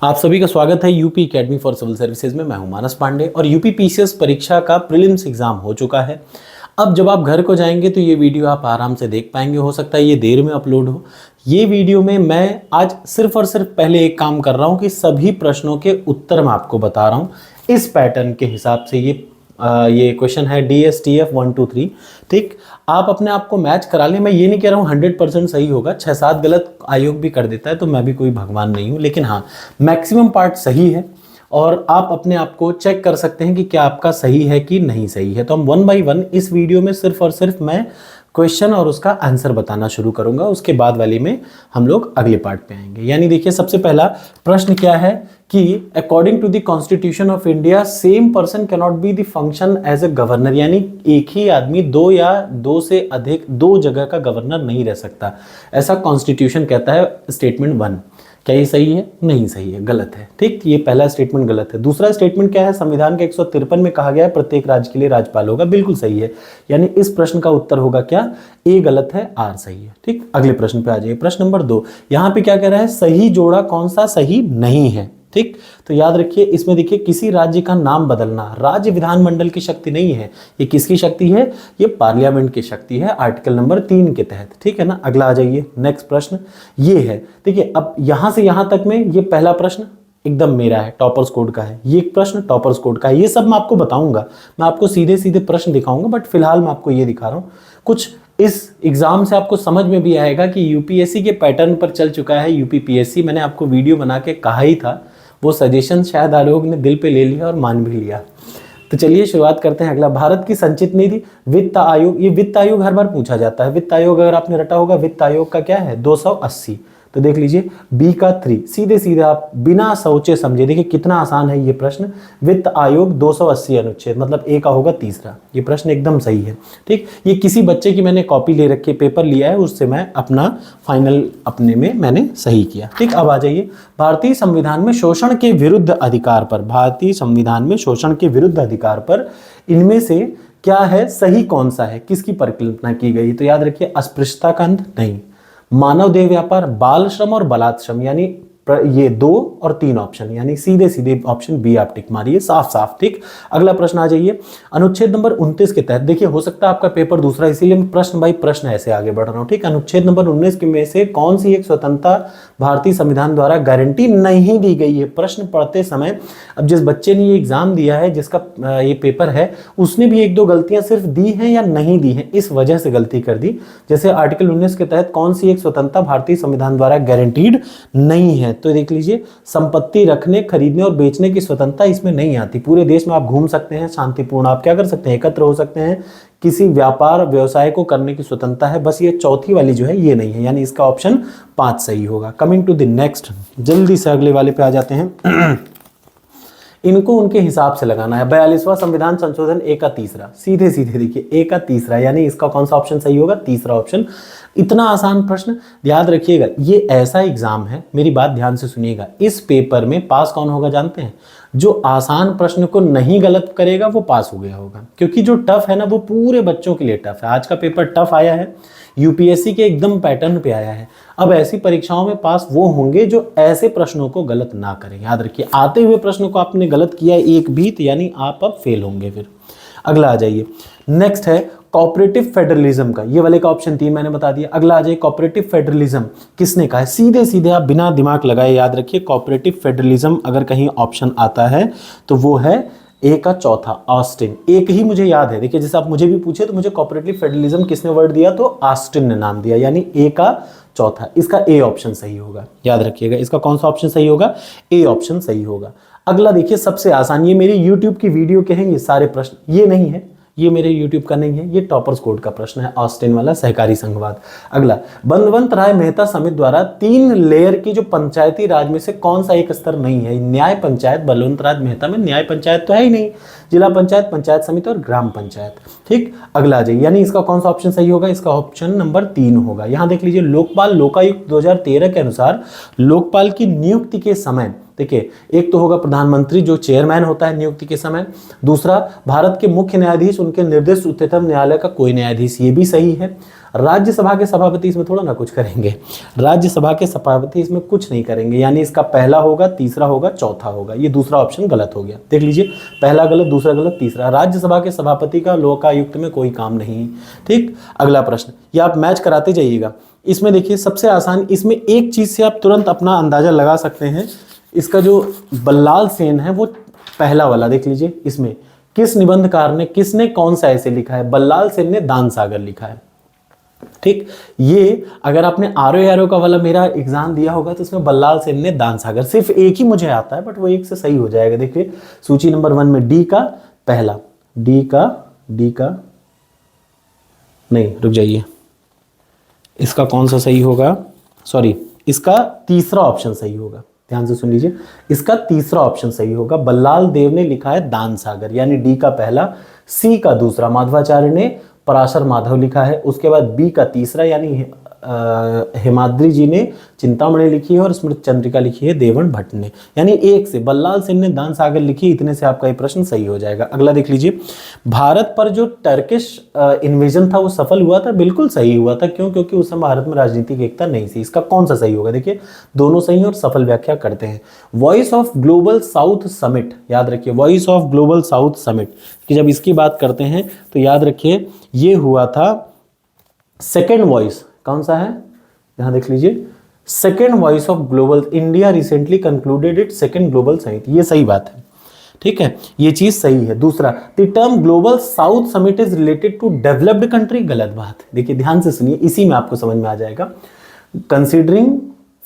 आप सभी का स्वागत है UP academy for civil services में। मैं हूं मानस पांडे और यूपी पीसीएस परीक्षा का प्रीलिम्स एग्जाम हो चुका है। अब जब आप घर को जाएंगे तो ये वीडियो आप आराम से देख पाएंगे। हो सकता है ये देर में अपलोड हो। ये वीडियो में मैं आज सिर्फ और सिर्फ पहले एक काम कर रहा हूं कि सभी प्रश्नों के उत्तर मैं आपको बता रहा हूं इस पैटर्न के हिसाब से। ये क्वेश्चन है DSTF 1 2 3। ठीक, आप अपने आप को मैच करा लें। मैं ये नहीं कह रहा हूँ 100% सही होगा, 6-7 गलत आयोग भी कर देता है तो मैं भी कोई भगवान नहीं हूँ, लेकिन हाँ मैक्सिमम पार्ट सही है और आप अपने आप को चेक कर सकते हैं कि क्या आपका सही है कि नहीं सही है। तो हम 1 बाय 1 इस वीडियो में सिर्फ और सिर्फ मैं क्वेश्चन और उसका आंसर बताना शुरू करूंगा। उसके बाद वाली में हम लोग अगले पार्ट पे आएंगे। यानी देखिए, सबसे पहला प्रश्न क्या है कि according to the constitution of India same person can not be the function as a governor. यानी एक ही आदमी दो या दो से अधिक दो जगह का गवर्नर नहीं रह सकता, ऐसा कॉन्स्टिट्यूशन कहता है। स्टेटमेंट 1 क्या ये सही है? नहीं सही है, गलत है। ठीक, ये पहला स्टेटमेंट गलत है। दूसरा स्टेटमेंट क्या है? संविधान के 153 में कहा गया है प्रत्येक राज्य के लिए राज्यपाल होगा, बिल्कुल सही है। यानी इस प्रश्न का उत्तर होगा क्या? ए गलत है, आर सही है। ठीक, अगले प्रश्न पे आ जाइए। प्रश्न नंबर 2, यहां पे क्या कह रहा है? सही जोड़ा कौन सा सही नहीं है। ठीक, तो याद रखिए इसमें देखिए किसी राज्य का नाम बदलना राज्य विधानमंडल की शक्ति नहीं है। ये किसकी शक्ति है? ये पार्लियामेंट की शक्ति है आर्टिकल नंबर 3 के तहत। ठीक है ना, अगला आ जाइए। नेक्स्ट प्रश्न ये है, देखिए अब यहां से यहां तक में ये पहला प्रश्न एकदम मेरा है, टॉपर्स कोड का है। ये एक प्रश्न टॉपर्स कोड का है। ये सब मैं आपको बताऊंगा, मैं आपको सीधे सीधे प्रश्न दिखाऊंगा, बट फिलहाल मैं आपको ये दिखा रहा हूं। कुछ इस एग्जाम से आपको समझ में भी आएगा कि यूपीएससी के पैटर्न पर चल चुका है यूपीपीएससी। मैंने आपको वीडियो बना के कहा ही था, वो सजेशन शायद आलोक ने दिल पे ले लिया और मान भी लिया। तो चलिए शुरुआत करते हैं। अगला, भारत की संचित निधि वित्त आयोग। ये वित्त आयोग हर बार पूछा जाता है। वित्त आयोग अगर आपने रटा होगा, वित्त आयोग का क्या है? 280। तो देख लीजिए बी का 3, सीधे सीधे आप बिना सोचे समझे, देखिए कितना आसान है ये प्रश्न। वित्त आयोग 280 अनुच्छेद, मतलब ए का होगा तीसरा। ये प्रश्न एकदम सही है। ठीक, ये किसी बच्चे की मैंने कॉपी ले रखी है, पेपर लिया है, उससे मैं अपना फाइनल अपने में मैंने सही किया। ठीक, अब आ जाइए भारतीय संविधान में शोषण के विरुद्ध अधिकार पर। भारतीय संविधान में शोषण के विरुद्ध अधिकार पर इनमें से क्या है? सही कौन सा है? किसकी परिकल्पना की गई? तो याद रखिए अस्पृश्यता का अंत नहीं, मानव देह व्यापार, बाल श्रम और बलात् श्रम। यानी ये 2 और 3 ऑप्शन, यानी सीधे सीधे ऑप्शन बी आप टिक मारिए, साफ साफ। ठीक, अगला प्रश्न आ जाइए। अनुच्छेद नंबर 29 के तहत, देखिए हो सकता है आपका पेपर दूसरा, इसीलिए मैं प्रश्न बाई प्रश्न ऐसे आगे बढ़ रहा हूं। ठीक, अनुच्छेद नंबर 19 के में से कौन सी एक स्वतंत्रता भारतीय संविधान द्वारा गारंटी नहीं दी गई है? प्रश्न पढ़ते समय अब जिस बच्चे ने ये एग्जाम दिया है, जिसका ये पेपर है, उसने भी 1-2 गलतियां सिर्फ दी हैं या नहीं दी हैं, इस वजह से गलती कर दी। जैसे आर्टिकल 19 के तहत कौन सी एक स्वतंत्रता भारतीय संविधान द्वारा गारंटीड नहीं है? तो देख लीजिए संपत्ति रखने, खरीदने और बेचने की स्वतंत्रता इसमें नहीं आती। पूरे देश में आप घूम सकते हैं शांतिपूर्ण, आप क्या कर सकते हैं? एकत्र हो सकते हैं, किसी व्यापार व्यवसाय को करने की स्वतंत्रता है। बस ये चौथी वाली जो है ये नहीं है, यानी इसका ऑप्शन 5 सही होगा। कमिंग टू द नेक्स्ट, जल्दी से अगले वाले पे आ जाते हैं। इनको उनके हिसाब से लगाना है। 42वां संविधान संशोधन ए का तीसरा, सीधे सीधे देखिए ए का तीसरा, यानी इसका कौन सा ऑप्शन सही होगा? तीसरा ऑप्शन। इतना आसान प्रश्न, याद रखिएगा ये ऐसा एग्जाम है, मेरी बात ध्यान से सुनिएगा, इस पेपर में पास कौन होगा जानते हैं? जो आसान प्रश्न को नहीं गलत करेगा वो पास हो गया होगा, क्योंकि जो टफ है ना वो पूरे बच्चों के लिए टफ है। आज का पेपर टफ आया है, यूपीएससी के एकदम पैटर्न पे आया है। अब ऐसी परीक्षाओं में पास वो होंगे जो ऐसे प्रश्नों को गलत ना करें। याद रखिए आते हुए प्रश्नों को आपने गलत किया एक भी, तो यानी आप अब फेल होंगे। फिर अगला आ जाइए। नेक्स्ट है कोऑपरेटिव फेडरलिज्म का, ये वाले का ऑप्शन 3 मैंने बता दिया। अगला आ जाइए कोऑपरेटिव फेडरलिज्म किसने कहा है? सीधे सीधे आप बिना दिमाग लगाए याद रखिए, कोऑपरेटिव फेडरलिज्म अगर कहीं ऑप्शन आता है तो वो है ए का चौथा, ऑस्टिन। एक ही मुझे याद है, देखिए जैसे आप मुझे भी पूछे तो मुझे कोऑपरेटिव फेडरलिज्म किसने वर्ड दिया? तो ऑस्टिन ने नाम दिया, यानी ए का चौथा। इसका ए ऑप्शन सही होगा, याद रखिएगा। इसका कौन सा ऑप्शन सही होगा? ए ऑप्शन सही होगा। अगला देखिए सबसे आसान, ये मेरी यूट्यूब की वीडियो के हैं ये सारे प्रश्न, ये नहीं है, ये मेरे YouTube का नहीं है, ये टॉपर्स कोड का प्रश्न है, ऑस्टिन वाला सहकारी संघवाद। अगला, बलवंत राय मेहता समिति द्वारा 3 लेयर की जो पंचायती राज में से कौन सा एक स्तर नहीं है? न्याय पंचायत। बलवंत राय मेहता में न्याय पंचायत तो है ही नहीं, जिला पंचायत, पंचायत समिति और ग्राम पंचायत। ठीक, अगला आ जाइए, यानी इसका कौन सा ऑप्शन सही होगा? इसका ऑप्शन नंबर 3 होगा। यहां देख लीजिए लोकपाल लोकायुक्त 2013 के अनुसार लोकपाल की नियुक्ति के समय, देखिए एक तो होगा प्रधानमंत्री जो चेयरमैन होता है नियुक्ति के समय, दूसरा भारत के मुख्य न्यायाधीश, उनके निर्देश उच्चतम न्यायालय का कोई न्यायाधीश, ये भी सही है। राज्यसभा के सभापति इसमें थोड़ा ना कुछ करेंगे, राज्यसभा के सभापति इसमें कुछ नहीं करेंगे, यानी इसका पहला होगा, तीसरा होगा, चौथा होगा। ये दूसरा ऑप्शन गलत हो गया, देख लीजिए, पहला गलत, दूसरा गलत, तीसरा। राज्यसभा के सभापति का लोकायुक्त में कोई काम नहीं। ठीक, अगला प्रश्न, ये आप मैच कराते जाइएगा। इसमें देखिए सबसे आसान, इसमें एक चीज से आप तुरंत अपना अंदाजा लगा सकते हैं, इसका जो बल्लाल सेन है वो पहला वाला देख लीजिए, इसमें किस निबंधकार ने, किसने कौन सा ऐसे लिखा है? बल्लाल सेन ने दान सागर लिखा है। ठीक, ये अगर आपने आरो का वाला मेरा एग्जाम दिया होगा तो इसमें बल्लाल सेन ने दान सागर, सिर्फ एक ही मुझे आता है बट वो एक से सही हो जाएगा। देखिए सूची नंबर 1 में डी का पहला, डी का नहीं, रुक जाइए, इसका कौन सा सही होगा? सॉरी, इसका तीसरा ऑप्शन सही होगा, ध्यान से सुन लीजिए, इसका तीसरा ऑप्शन सही होगा। बल्लाल देव ने लिखा है दान सागर, यानी डी का पहला, सी का दूसरा माधवाचार्य ने पराशर माधव लिखा है, उसके बाद बी का तीसरा यानी हेमाद्री जी ने चिंतामणि लिखी है और स्मृत चंद्रिका लिखी है देवण भट्ट ने, यानी एक से बल्लाल सेन ने दान सागर लिखी, इतने से आपका ये प्रश्न सही हो जाएगा। अगला देख लीजिए, भारत पर जो टर्किश इन्वेजन था वो सफल हुआ था? बिल्कुल सही हुआ था। क्यों? क्योंकि उस समय भारत में राजनीतिक एकता नहीं थी। इसका कौन सा सही होगा? देखिए दोनों सही और सफल व्याख्या करते हैं। Voice of global south summit, याद रखिए voice of global south summit की जब इसकी बात करते हैं तो याद रखिए ये हुआ था सेकेंड वॉइस, कौन सा है यहां देख लीजिए, second voice of global, India recently concluded it second global summit, ये सही बात है। ठीक है, ये चीज सही है। दूसरा, the term global south summit is related to developed country, गलत बात। देखिए ध्यान से सुनिए, इसी में आपको समझ में आ जाएगा। कंसीडरिंग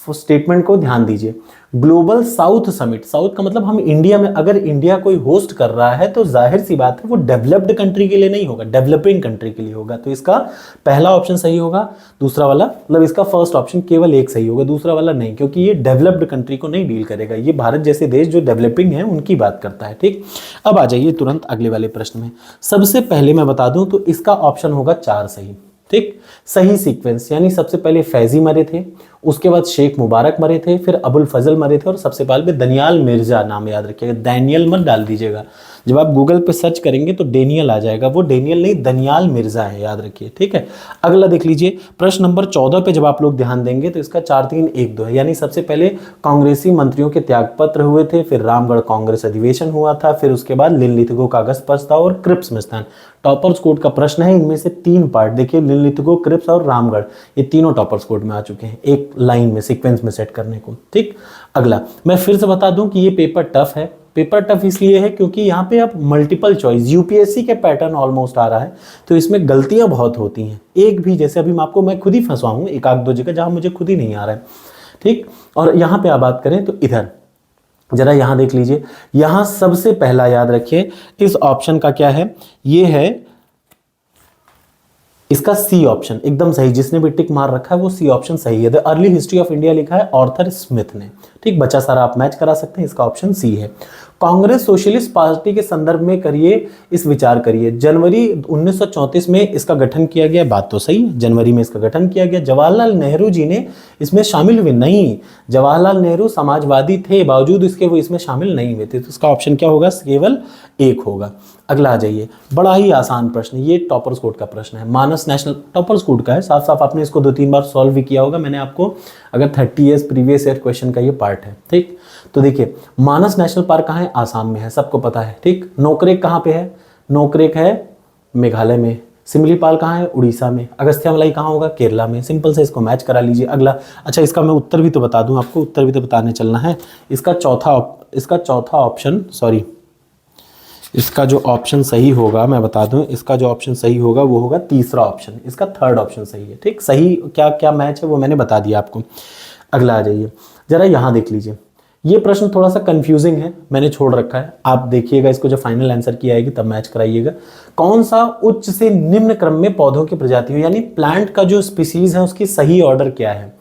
स्टेटमेंट को ध्यान दीजिए। ग्लोबल साउथ समिट, साउथ का मतलब हम इंडिया में, अगर इंडिया कोई होस्ट कर रहा है तो जाहिर सी बात है वो डेवलप्ड कंट्री के लिए नहीं होगा, डेवलपिंग कंट्री के लिए होगा। तो इसका पहला ऑप्शन सही होगा, दूसरा वाला मतलब इसका फर्स्ट ऑप्शन केवल एक सही होगा, दूसरा वाला नहीं, क्योंकि ये डेवलप्ड कंट्री को नहीं डील करेगा। ये भारत जैसे देश जो डेवलपिंग है उनकी बात करता है। ठीक, अब आ जाइए तुरंत अगले वाले प्रश्न में। सबसे पहले मैं बता दूं तो इसका ऑप्शन होगा 4 सही। ठीक, सही सीक्वेंस, यानी सबसे पहले फैजी मरे थे, उसके बाद शेख मुबारक मरे थे, फिर अबुल फजल मरे थे और सबसे पहले दनियाल मिर्जा, नाम याद रखिएगा, डैनियल मत डाल दीजिएगा, जब आप गूगल पे सर्च करेंगे तो डेनियल आ जाएगा, वो डेनियल नहीं दनियाल मिर्जा है, याद रखिए। ठीक है, अगला देख लीजिए, प्रश्न नंबर 14 पे जब आप लोग ध्यान देंगे तो इसका 4-3-1-2 है, यानी सबसे पहले कांग्रेसी मंत्रियों के त्यागपत्र हुए थे, फिर रामगढ़ कांग्रेस अधिवेशन हुआ था, फिर उसके बाद लिनलिथगो कागज प्रस्ताव और क्रिप्स में स्थान। टॉपर्स कोड का प्रश्न है, इनमें से 3 पार्ट देखिए, लिनलिथगो, क्रिप्स और रामगढ़, ये तीनों टॉपर्स कोड में आ चुके हैं, एक लाइन में सीक्वेंस में सेट करने को। ठीक, अगला मैं फिर से बता दूं कि ये पेपर टफ है। पेपर टफ इसलिए है क्योंकि यहाँ पे अब मल्टीपल चॉइस, यूपीएससी के पैटर्न ऑलमोस्ट आ रहा है, तो इसमें गलतियां बहुत होती हैं। एक भी, जैसे अभी मैं खुद ही फंसा हूँ एक आध दो जगह जहाँ मुझे खुद ही नहीं आ रहा है। ठीक, और यहाँ पे आप बात करें तो इधर जरा यहाँ देख लीजिए, यहाँ सबसे पहला याद रखिए इस ऑप्शन का क्या है, ये है इसका सी ऑप्शन एकदम सही, जिसने भी टिक मार रखा है वो सी ऑप्शन सही है। The early history of India लिखा है ऑर्थर स्मिथ ने। ठीक, बच्चा सारा आप मैच करा सकते हैं, इसका ऑप्शन सी है। कांग्रेस सोशलिस्ट पार्टी के संदर्भ में करिए, इस विचार करिए। जनवरी 1934 में इसका गठन किया गया, बात तो सही, जनवरी में इसका गठन किया गया। जवाहरलाल नेहरू जी ने इसमें शामिल हुए नहीं, जवाहरलाल नेहरू समाजवादी थे, बावजूद इसके वो इसमें शामिल नहीं हुए थे, तो इसका ऑप्शन क्या होगा, केवल 1 होगा। अगला आ जाइए, बड़ा ही आसान प्रश्न, ये टॉपर्स कोड का प्रश्न है, मानस नेशनल, टॉपर्स कोड का है, साफ साफ आपने इसको 2-3 बार सॉल्व भी किया होगा, मैंने आपको अगर 30 ईयर्स प्रीवियस ईयर क्वेश्चन का ये पार्ट है। ठीक, तो देखिए मानस नेशनल पार्क कहाँ है, आसाम में है, सबको पता है। ठीक, नोकरेक कहाँ पे है, नोकरेक है मेघालय में। सिमलीपाल कहाँ है, उड़ीसा में। अगस्त्यामलाई कहाँ होगा, केरला में। सिंपल से इसको मैच करा लीजिए। अगला, अच्छा इसका मैं उत्तर भी तो बता दूं आपको, उत्तर भी तो बताने चलना है। इसका चौथा ऑप्शन, सॉरी, इसका जो ऑप्शन सही होगा मैं बता दूं, इसका जो ऑप्शन सही होगा वो होगा तीसरा ऑप्शन, इसका थर्ड ऑप्शन सही है। ठीक, सही क्या क्या मैच है वो मैंने बता दिया आपको। अगला आ जाइए, जरा यहाँ देख लीजिए, ये प्रश्न थोड़ा सा कंफ्यूजिंग है, मैंने छोड़ रखा है, आप देखिएगा इसको, जब फाइनल आंसर की आएगी तब मैच कराइएगा। कौन सा उच्च से निम्न क्रम में पौधों की प्रजाति हो, यानी प्लांट का जो स्पीसीज है उसकी सही ऑर्डर क्या है।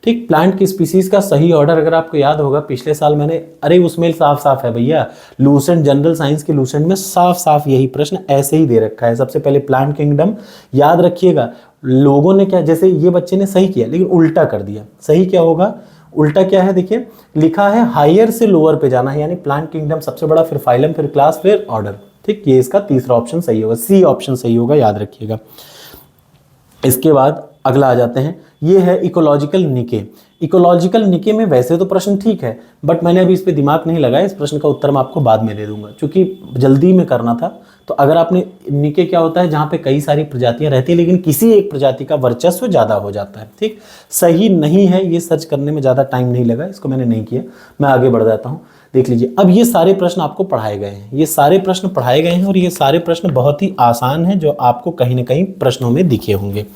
ठीक, प्लांट की स्पीसीज का सही ऑर्डर अगर आपको याद होगा पिछले साल मैंने, अरे उसमें साफ साफ है भैया, लूसेंट जनरल साइंस के लूसेंट में साफ साफ यही प्रश्न ऐसे ही दे रखा है। सबसे पहले प्लांट किंगडम, याद रखिएगा लोगों ने क्या, जैसे ये बच्चे ने सही किया लेकिन उल्टा कर दिया, सही क्या होगा, उल्टा क्या है, देखिए लिखा है हायर से लोअर पे जाना है, यानी प्लांट किंगडम सबसे बड़ा, फिर फाइलम, फिर क्लास, फिर ऑर्डर। ठीक, ये इसका तीसरा ऑप्शन सही होगा, सी ऑप्शन सही होगा, याद रखिएगा। इसके बाद अगला आ जाते हैं, ये है इकोलॉजिकल निके। इकोलॉजिकल निके में वैसे तो प्रश्न ठीक है, बट मैंने अभी इस पे दिमाग नहीं लगाया, इस प्रश्न का उत्तर मैं आपको बाद में दे दूंगा क्योंकि जल्दी में करना था। तो अगर आपने निके क्या होता है, जहाँ पे कई सारी प्रजातियां रहती है लेकिन किसी एक प्रजाति का वर्चस्व ज़्यादा हो जाता है। ठीक, सही नहीं है, ये सर्च करने में ज़्यादा टाइम नहीं लगा, इसको मैंने नहीं किया। मैं आगे बढ़ जाता हूँ, देख लीजिए। अब ये सारे प्रश्न आपको पढ़ाए गए हैं, ये सारे प्रश्न पढ़ाए गए हैं और ये सारे प्रश्न बहुत ही आसान हैं, जो आपको कहीं ना कहीं प्रश्नों में दिखे होंगे।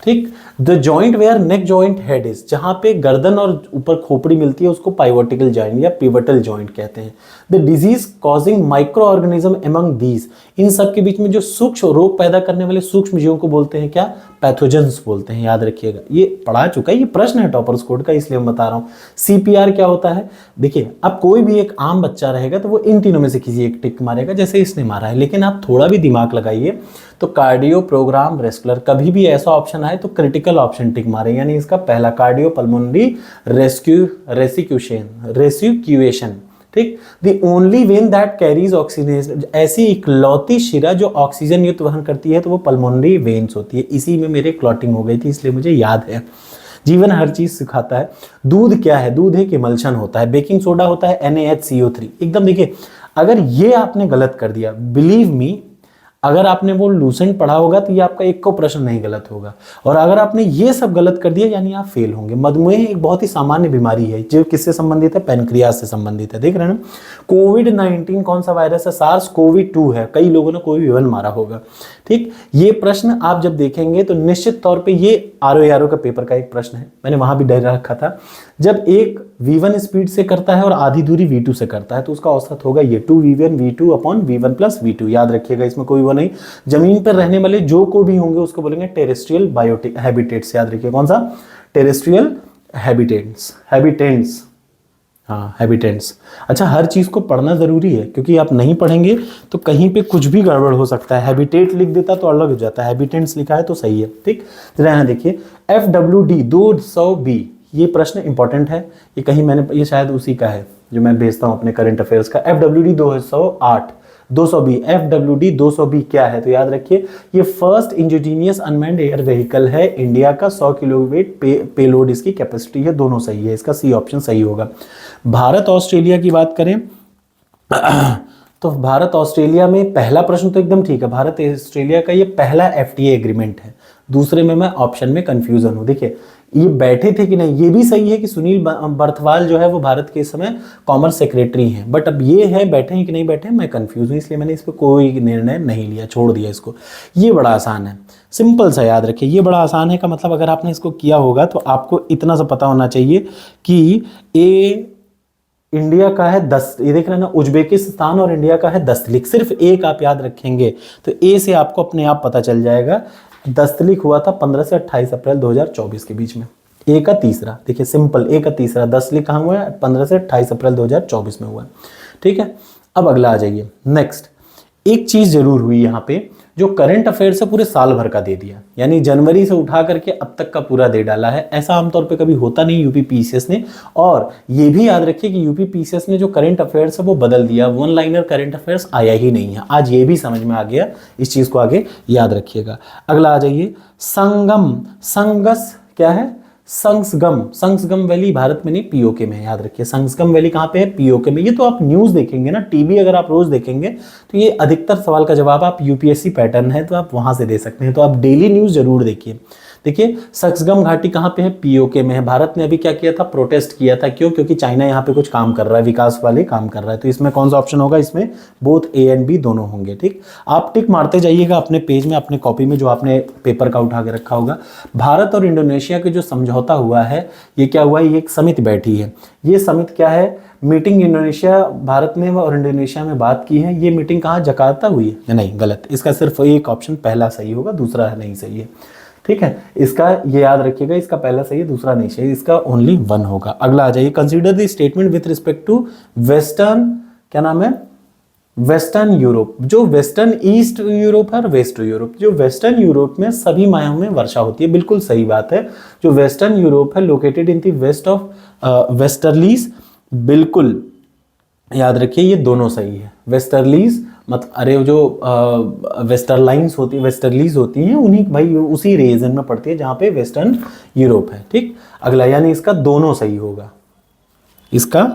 ठीक, the joint where neck joint head is, जहां पे गर्दन और ऊपर खोपड़ी मिलती है उसको पाइवोटिकल जॉइंट या पिवटल जॉइंट कहते हैं। The disease causing microorganism among these, इन सब के बीच में जो सूक्ष्म रोग पैदा करने वाले सूक्ष्म जीवों को बोलते हैं क्या, पैथोजेंस बोलते हैं। याद रखिएगा, ये पढ़ा चुका है, ये प्रश्न है टॉपर्स कोड का, इसलिए मैं बता रहा हूँ। सीपीआर क्या होता है, देखिए अब कोई भी एक आम बच्चा रहेगा तो वो इन तीनों में से किसी एक टिक मारेगा, जैसे इसने मारा है, लेकिन आप थोड़ा भी दिमाग लगाइए तो कार्डियो प्रोग्राम रेस्कुलर, कभी भी ऐसा ऑप्शन आए तो क्रिटिकल ऑप्शन टिक मारे, यानी इसका पहला कार्डियो पल्मोनरी रेस्क्यूएशन। ठीक, the only vein that carries oxygen, ऐसी इकलौती शिरा जो ऑक्सीजन युक्त वहन करती है तो वो पल्मोनरी वेन्स होती है। इसी में मेरे क्लॉटिंग हो गई थी, इसलिए मुझे याद है। जीवन हर चीज सिखाता है। दूध क्या है, दूध एक इमल्शन होता है। बेकिंग सोडा होता है NaHCO3। एकदम देखिए, अगर ये आपने गलत कर दिया, बिलीव मी, अगर आपने वो लूसेंट पढ़ा होगा तो ये आपका एक को प्रश्न नहीं गलत होगा, और अगर आपने ये सब गलत कर दिया यानी आप फेल होंगे। मधुमेह एक बहुत ही सामान्य बीमारी है जो किससे संबंधित है, पैनक्रियाज से संबंधित है। देख रहे हैं ना। कोविड-19 कौन सा वायरस है, SARS-CoV-2 है। कई लोगों ने कोविड मारा होगा। ठीक, ये प्रश्न आप जब देखेंगे तो निश्चित तौर पे ये RO का पेपर का एक प्रश्न है, मैंने वहां भी डर रखा था। जब एक V1 स्पीड से करता है और आधी दूरी V2 से करता है तो उसका औसत होगा ये 2V1 V2 upon V1 plus V2। याद रखिएगा, इसमें कोई वो नहीं। जमीन पर रहने वाले जो को भी होंगे उसको बोलेंगे टेरेस्ट्रियल बायोटिक हैबिटेट्स। याद रखिए, कौन सा, टेरेस्ट्रियल हैबिटेंट्स। हाँ, हैबिटेंट्स। अच्छा, हर चीज को पढ़ना जरूरी है क्योंकि आप नहीं पढ़ेंगे तो कहीं पे कुछ भी गड़बड़ हो सकता है। हैबिटेट लिख देता तो अलग हो जाता है, हैबिटेंट्स लिखा है तो सही है। ठीक, जरा यहाँ देखिए, FWD 200B, ये प्रश्न इंपॉर्टेंट है। ये कहीं मैंने, ये शायद उसी का है जो मैं भेजता हूँ अपने करंट अफेयर्स का। FWD 200B, FWD 200B क्या है, तो याद रखिए ये first indigenous unmanned air vehicle है इंडिया का। 100 किलोवेट पेलोड इसकी कैपेसिटी है। दोनों सही है, इसका सी ऑप्शन सही होगा। भारत ऑस्ट्रेलिया की बात करें तो भारत ऑस्ट्रेलिया में पहला प्रश्न तो एकदम ठीक है, भारत ऑस्ट्रेलिया का ये पहला FTA एग्रीमेंट है। दूसरे में मैं ऑप्शन में कंफ्यूजन हूँ। देखिए, ये बैठे थे कि नहीं, ये भी सही है कि सुनील बर्थवाल जो है वो भारत के इस समय कॉमर्स सेक्रेटरी हैं, बट अब ये है बैठे हैं कि नहीं बैठे हैं, मैं कंफ्यूज हूँ, इसलिए मैंने इस पर कोई निर्णय नहीं लिया, छोड़ दिया इसको। ये बड़ा आसान है, सिंपल सा, याद रखिए। ये बड़ा आसान है का मतलब अगर आपने इसको किया होगा तो आपको इतना सा पता होना चाहिए कि ए इंडिया का है 10, ये देख रहे हैं ना, उज्बेकिस्तान और इंडिया का है दस्तलिक। सिर्फ एक आप याद रखेंगे तो ए से आपको अपने आप पता चल जाएगा। दस्तलिक हुआ था 15 से 28 अप्रैल 2024 के बीच में। ए का तीसरा, देखिए सिंपल, ए का तीसरा। दस्तलिक कहाँ हुआ है, 15 से 28 अप्रैल 2024 में हुआ है। ठीक है, अब अगला आ जाइए। नेक्स्ट, एक चीज जरूर हुई यहाँ पे जो करंट अफेयर से पूरे साल भर का दे दिया, यानी जनवरी से उठा करके अब तक का पूरा दे डाला है। ऐसा आमतौर पे कभी होता नहीं यूपी पीसीएस ने। और ये भी याद रखिए कि यूपी पीसीएस ने जो करंट अफेयर्स है वो बदल दिया, वन लाइनर करंट अफेयर्स आया ही नहीं है। आज ये भी समझ में आ गया, इस चीज को आगे याद रखिएगा। अगला आ जाइए, संगम, संगस क्या है, संगम। संगम वैली भारत में नहीं, पीओके में है, याद रखिए। संगम वैली कहाँ पे है, पीओके में। ये तो आप न्यूज देखेंगे ना, टीवी अगर आप रोज देखेंगे तो ये अधिकतर सवाल का जवाब आप यूपीएससी पैटर्न है तो आप वहां से दे सकते हैं। तो आप डेली न्यूज जरूर देखिए। देखिए, सक्सगम घाटी कहाँ पे है, पीओके में है। भारत ने अभी क्या किया था, प्रोटेस्ट किया था। क्यों, क्योंकि चाइना यहाँ पे कुछ काम कर रहा है, विकास वाले काम कर रहा है। तो इसमें कौन सा ऑप्शन होगा, इसमें बोथ ए एंड बी दोनों होंगे। ठीक, आप टिक मारते जाइएगा अपने पेज में, अपने कॉपी में जो आपने पेपर का उठा के रखा होगा। भारत और इंडोनेशिया के जो समझौता हुआ है, ये क्या हुआ है, ये एक समिति बैठी है। ये समिति क्या है, मीटिंग इंडोनेशिया, भारत में और इंडोनेशिया में बात की है। ये मीटिंग कहाँ, जकार्ता हुई है, नहीं गलत। इसका सिर्फ एक ऑप्शन पहला सही होगा, दूसरा नहीं सही है। ठीक है, इसका ये याद रखिएगा, इसका पहला सही है, दूसरा नहीं सही, इसका ओनली 1 होगा। अगला आ जाइए, consider the statement with respect to western, क्या नाम है, वेस्टर्न यूरोप। जो वेस्टर्न ईस्ट यूरोप है और वेस्ट यूरोप, जो वेस्टर्न यूरोप में सभी माहों में वर्षा होती है, बिल्कुल सही बात है। जो वेस्टर्न यूरोप है located in the west of westerlies, बिल्कुल याद रखिए, ये दोनों सही है। वेस्टर्लीज मतलब अरे जो वेस्टर्लाइंस होती है, वेस्टर्लीज होती हैं, उन्हीं भाई उसी रीजन में पड़ती है जहाँ पे वेस्टर्न यूरोप है। ठीक, अगला यानी इसका दोनों सही होगा, इसका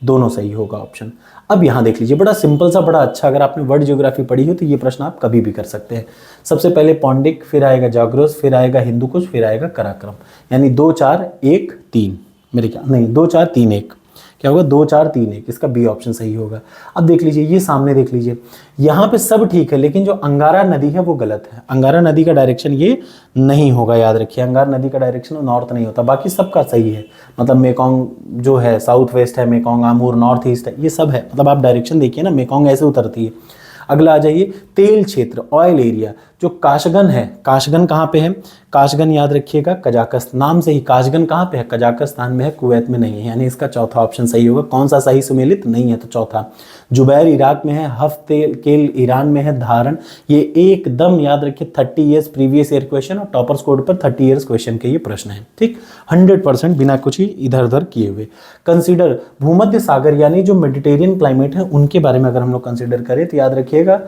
दोनों सही होगा ऑप्शन। अब यहाँ देख लीजिए, बड़ा सिंपल सा, बड़ा अच्छा, अगर आपने वर्ल्ड ज्योग्राफी पढ़ी हो तो ये प्रश्न आप कभी भी कर सकते हैं। सबसे पहले पौंडिक, फिर आएगा जाग्रोस, फिर आएगा हिंदुकुश, फिर आएगा कराक्रम, यानी 2 4 1 3, मेरे क्या नहीं 2 4 3 1, क्या होगा 2 4 3 1, इसका बी ऑप्शन सही होगा। अब देख लीजिए ये सामने देख लीजिए, यहाँ पे सब ठीक है, लेकिन जो अंगारा नदी है वो गलत है। अंगारा नदी का डायरेक्शन ये नहीं होगा, याद रखिए, अंगारा नदी का डायरेक्शन नॉर्थ नहीं होता, बाकी सबका सही है। मतलब मेकोंग जो है साउथ वेस्ट है, मेकोंग आमूर नॉर्थ ईस्ट है, ये सब है। मतलब आप डायरेक्शन देखिए ना, मेकोंग ऐसे उतरती है। अगला आ जाइए, तेल क्षेत्र, ऑयल एरिया, जो काशगन है, काशगन कहाँ पे है? काशगन याद रखिएगा कजाकिस्तान, नाम से ही काशगन कहाँ पे है? कजाकिस्तान में है, कुवैत में नहीं है, यानी इसका चौथा ऑप्शन सही होगा। कौन सा सही सुमेलित नहीं है तो चौथा। जुबैर इराक में है, हफ तेल केल ईरान में है, धारण, ये एकदम याद रखिए 30 ईयर्स प्रीवियस ईयर क्वेश्चन, और टॉपर्स कोड पर 30 ईयर्स क्वेश्चन के ये प्रश्न है। ठीक, 100% बिना कुछ ही इधर उधर किए हुए। कंसीडर, भूमध्य सागर यानी जो मेडिटेरियन क्लाइमेट है उनके बारे में अगर हम लोग कंसीडर करें तो याद रखिएगा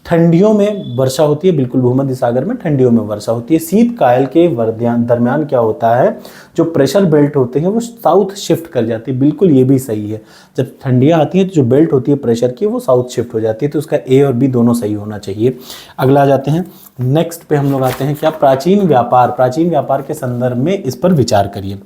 ठंडियों में वर्षा होती है, बिल्कुल भूमध्य सागर में ठंडियों में वर्षा होती है। शीतकाल के दरमियान क्या होता है, जो प्रेशर बेल्ट होते हैं वो साउथ शिफ्ट कर जाती है, बिल्कुल ये भी सही है। जब ठंडियाँ आती हैं तो जो बेल्ट होती है प्रेशर की वो साउथ शिफ्ट हो जाती है, तो उसका ए और बी दोनों सही होना चाहिए। अगला आ जाते हैं नेक्स्ट पे, हम लोग आते हैं क्या, प्राचीन व्यापार। प्राचीन व्यापार के संदर्भ में इस पर विचार करिए।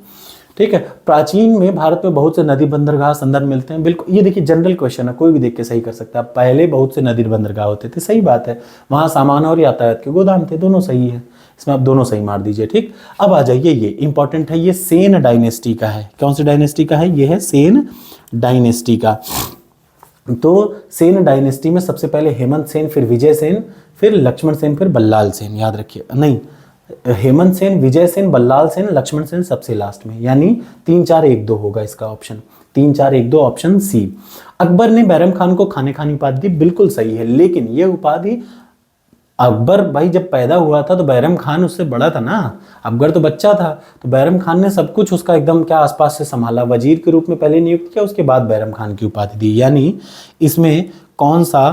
ठीक है, प्राचीन में भारत में बहुत से नदी बंदरगाह संदर्भ मिलते हैं, बिल्कुल ये देखिए जनरल क्वेश्चन है, कोई भी देख के सही कर सकता है। पहले बहुत से नदी बंदरगाह होते थे, सही बात है, वहाँ सामान और यातायात के गोदाम थे, दोनों सही है, इसमें आप दोनों सही मार दीजिए। ठीक, अब आ जाइए, ये इंपॉर्टेंट है, ये सेन डायनेस्टी का है। कौन सी डायनेस्टी का है? ये है सेन डायनेस्टी का। तो सेन डायनेस्टी में सबसे पहले हेमंत सेन, फिर विजय सेन, फिर लक्ष्मण सेन, फिर बल्लाल सेन, याद रखिए, नहीं हेमंत सेन, विजय सेन, बल्लाल सेन, लक्ष्मण सेन सबसे लास्ट में, यानी 3 4 1 2 होगा इसका ऑप्शन, 3 4 1 2 ऑप्शन सी। अकबर ने बैरम खान को खाने खानी उपाधि दी, बिल्कुल सही है, लेकिन ये उपाधि अकबर भाई जब पैदा हुआ था तो बैरम खान उससे बड़ा था ना, अकबर तो बच्चा था, तो बैरम खान ने सब कुछ उसका एकदम क्या आसपास से संभाला, वजीर के रूप में पहले नियुक्त किया, उसके बाद बैरम खान की उपाधि दी। यानी इसमें कौन सा,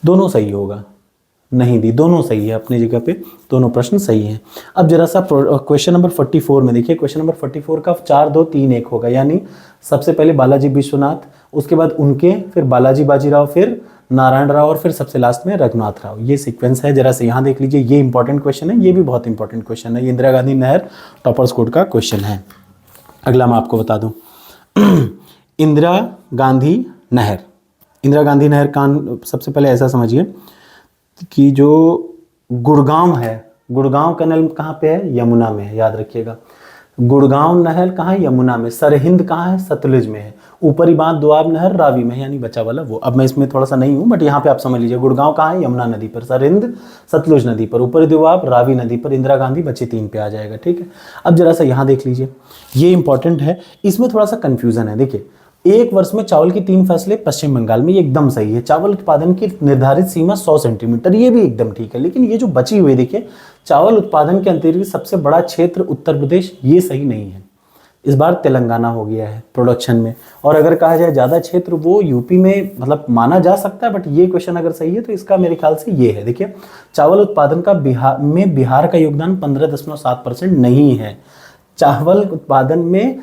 दोनों सही होगा, नहीं दी, दोनों सही है अपनी जगह पे, दोनों प्रश्न सही हैं। अब जरा सा क्वेश्चन नंबर 44 में देखिए, क्वेश्चन नंबर 44 का 4 2 3 1 होगा, यानी सबसे पहले बालाजी विश्वनाथ, उसके बाद उनके, फिर बालाजी बाजीराव, फिर नारायण राव, और फिर सबसे लास्ट में रघुनाथ राव, ये सीक्वेंस है। जरा से यहाँ देख लीजिए, ये इंपॉर्टेंट क्वेश्चन है, ये भी बहुत इंपॉर्टेंट क्वेश्चन है, ये इंदिरा गांधी नहर टॉपर्स कोड का क्वेश्चन है। अगला मैं आपको बता दूं इंदिरा गांधी नहर, इंदिरा गांधी नहर का सबसे पहले ऐसा समझिए कि जो गुड़गांव है, गुड़गांव कैनल कहाँ पे है? यमुना में है, याद रखिएगा। गुड़गांव नहर कहाँ है? यमुना में। सरहिंद कहाँ है? सतलुज में है। ऊपरी बांध दोआब नहर रावी में, यानी बचा वाला वो। अब मैं इसमें थोड़ा सा नहीं हूँ, बट यहाँ पे आप समझ लीजिए, गुड़गांव कहाँ है? यमुना नदी पर। सरहिंद सतलुज नदी पर। ऊपरी दोआब रावी नदी पर। इंदिरा गांधी बचे 3 पे आ जाएगा। ठीक है, अब जरा सा यहाँ देख लीजिए, ये इंपॉर्टेंट है, इसमें थोड़ा सा कंफ्यूजन है। देखिए, एक वर्ष में चावल की 3 फसलें पश्चिम बंगाल में, ये एकदम सही है। चावल उत्पादन की निर्धारित सीमा 100 सेंटीमीटर, ये भी एकदम ठीक है। लेकिन ये जो बची हुई देखिए, चावल उत्पादन के अंतर्गत सबसे बड़ा क्षेत्र उत्तर प्रदेश, ये सही नहीं है। इस बार तेलंगाना हो गया है प्रोडक्शन में, और अगर कहा जाए ज़्यादा क्षेत्र वो यूपी में मतलब माना जा सकता है, बट ये क्वेश्चन अगर सही है तो इसका मेरे ख्याल से ये है। देखिए, चावल उत्पादन का बिहार का योगदान 15.7% नहीं है। चावल उत्पादन में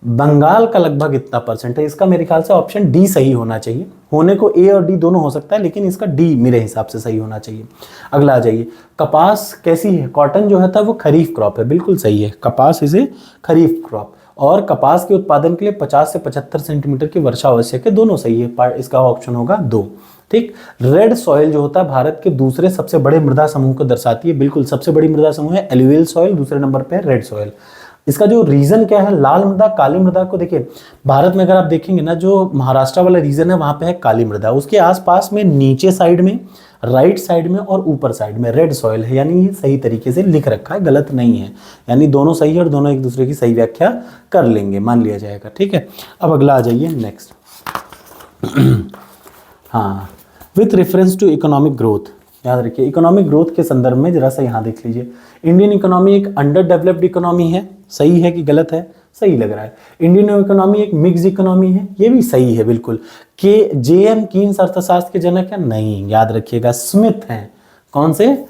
बंगाल का लगभग इतना परसेंट है। इसका मेरे ख्याल से ऑप्शन डी सही होना चाहिए। होने को ए और डी दोनों हो सकता है, लेकिन इसका डी मेरे हिसाब से सही होना चाहिए। अगला आ जाइए, कपास कैसी है? कॉटन जो है वो खरीफ क्रॉप है, बिल्कुल सही है, कपास इसे खरीफ क्रॉप। और कपास के उत्पादन के लिए 50 से 75 सेंटीमीटर की वर्षा आवश्यक है, दोनों सही है। इसका ऑप्शन होगा 2। ठीक, रेड सॉइल जो होता है भारत के दूसरे सबसे बड़े मृदा समूह को दर्शाती है, बिल्कुल सबसे बड़ी मृदा समूह है एलुवियल सॉइल, दूसरे नंबर पे है रेड सॉइल। इसका जो रीजन क्या है, लाल मृदा काली मृदा को देखिए, भारत में अगर आप देखेंगे ना, जो महाराष्ट्र वाला रीजन है वहां पे है काली मृदा, उसके आसपास में नीचे साइड में, राइट साइड में और ऊपर साइड में रेड सॉइल है। यानी ये सही तरीके से लिख रखा है, गलत नहीं है, यानी दोनों सही है और दोनों एक दूसरे की सही व्याख्या कर लेंगे, मान लिया जाएगा। ठीक है, अब अगला आ जाइए नेक्स्ट। हाँ, with reference to economic growth, याद रखिए। इकोनॉमिक ग्रोथ के संदर्भ में जरा सा यहाँ देख लीजिए, इंडियन इकोनॉमी एक अंडर डेवलप्ड इकोनॉमी है, सही है कि गलत है? सही लग रहा है। इंडियन इकोनॉमी एक मिक्स इकोनॉमी है, ये भी सही है बिल्कुल। के जे.एम. कीन्स अर्थशास्त्र के जनक है? नहीं, याद रखिएगा स्मिथ हैं। कौन से?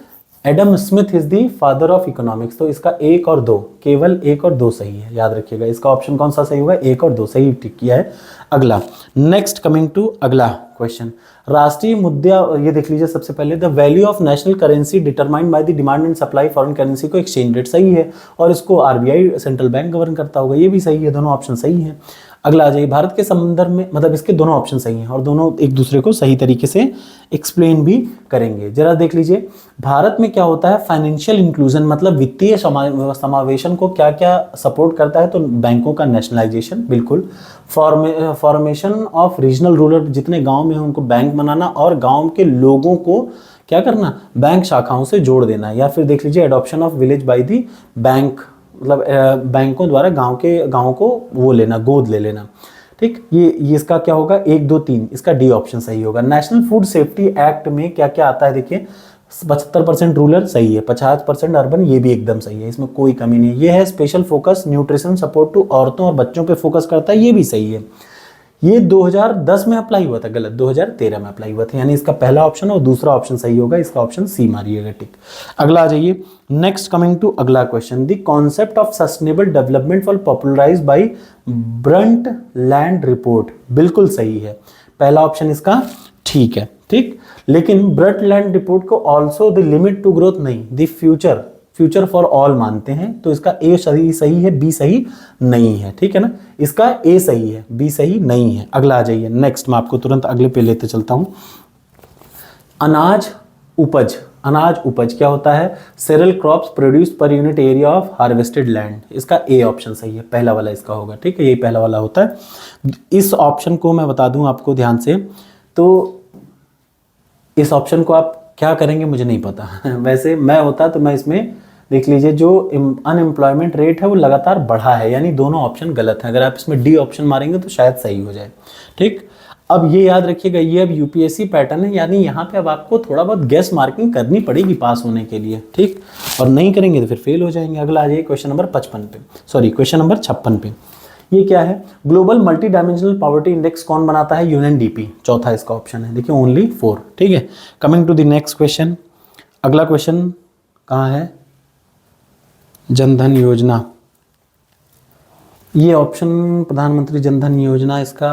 Adam Smith is the father of economics. तो इसका 1 और 2, केवल 1 और 2 सही है, याद रखिएगा। इसका ऑप्शन कौन सा सही होगा? 1 और 2 सही टिक किया है। अगला, नेक्स्ट कमिंग टू अगला क्वेश्चन, राष्ट्रीय मुद्रा, ये देख लीजिए सबसे पहले, the value of national currency determined by the demand and supply foreign currency को एक्सचेंज रेट, सही है, और इसको आरबीआई सेंट्रल बैंक गवर्न करता होगा, ये भी सही है, दोनों ऑप्शन सही है। अगला आ जाइए, भारत के संदर्भ में, मतलब इसके दोनों ऑप्शन सही हैं और दोनों एक दूसरे को सही तरीके से एक्सप्लेन भी करेंगे। जरा देख लीजिए, भारत में क्या होता है, फाइनेंशियल इंक्लूजन, मतलब वित्तीय समावेशन को क्या क्या सपोर्ट करता है? तो बैंकों का नेशनलाइजेशन, बिल्कुल, फॉर्मेशन ऑफ रीजनल रूरल, जितने गांव में हैं उनको बैंक बनाना, और गांव के लोगों को क्या करना? बैंक शाखाओं से जोड़ देना। या फिर देख लीजिए, adoption of village by the bank, मतलब बैंकों द्वारा गाँव को वो लेना, गोद ले लेना। ठीक, ये इसका क्या होगा? 1, 2, 3, इसका डी ऑप्शन सही होगा। नेशनल फूड सेफ्टी एक्ट में क्या क्या आता है? देखिए, 75% रूरल सही है, 50% अर्बन, ये भी एकदम सही है, इसमें कोई कमी नहीं। ये है special focus nutrition support to औरतों और बच्चों पे फोकस करता है, ये भी सही है। ये 2010 में अप्लाई हुआ था, गलत, 2013 में अप्लाई हुआ था, यानी इसका पहला ऑप्शन और दूसरा ऑप्शन सही होगा, इसका ऑप्शन सी मारिएगा टिक। अगला आ जाइए, नेक्स्ट कमिंग टू अगला question, the concept of sustainable development for popularized by Brundtland report, बिल्कुल सही है, पहला ऑप्शन इसका ठीक है। ठीक, लेकिन ब्रंटलैंड रिपोर्ट को also the limit to growth नहीं, द फ्यूचर फॉर ऑल मानते हैं, तो इसका ए सही है, बी सही नहीं है। ठीक है ना, इसका ए सही है, बी सही नहीं है। अगला आ जाइए, नेक्स्ट, मैं आपको तुरंत अगले पे लेते चलता हूं। अनाज उपज क्या होता है? Cereal crops produce per unit area of harvested land, इसका ए ऑप्शन सही है, पहला वाला इसका होगा। ठीक है, यही पहला वाला होता है। इस ऑप्शन को मैं बता दूं आपको ध्यान से, तो इस ऑप्शन को आप क्या करेंगे मुझे नहीं पता वैसे मैं होता तो मैं इसमें देख लीजिए, जो अनएम्प्लॉयमेंट रेट है वो लगातार बढ़ा है, यानी दोनों ऑप्शन गलत है। अगर आप इसमें डी ऑप्शन मारेंगे तो शायद सही हो जाए। ठीक, अब ये याद रखिएगा, ये अब यूपीएससी पैटर्न है, यानी यहाँ पे अब आपको थोड़ा बहुत गेस मार्किंग करनी पड़ेगी पास होने के लिए। ठीक, और नहीं करेंगे तो फिर फेल हो जाएंगे। अगला आ जाइए क्वेश्चन नंबर 56 पे, सॉरी क्वेश्चन नंबर 56 पे। ये क्या है? Global multi dimensional poverty index कौन बनाता है? यूएनडीपी, चौथा इसका ऑप्शन है, देखिए ओनली 4। ठीक है, coming to the next question, अगला क्वेश्चन कहाँ है? जनधन योजना, ये ऑप्शन प्रधानमंत्री जनधन योजना, इसका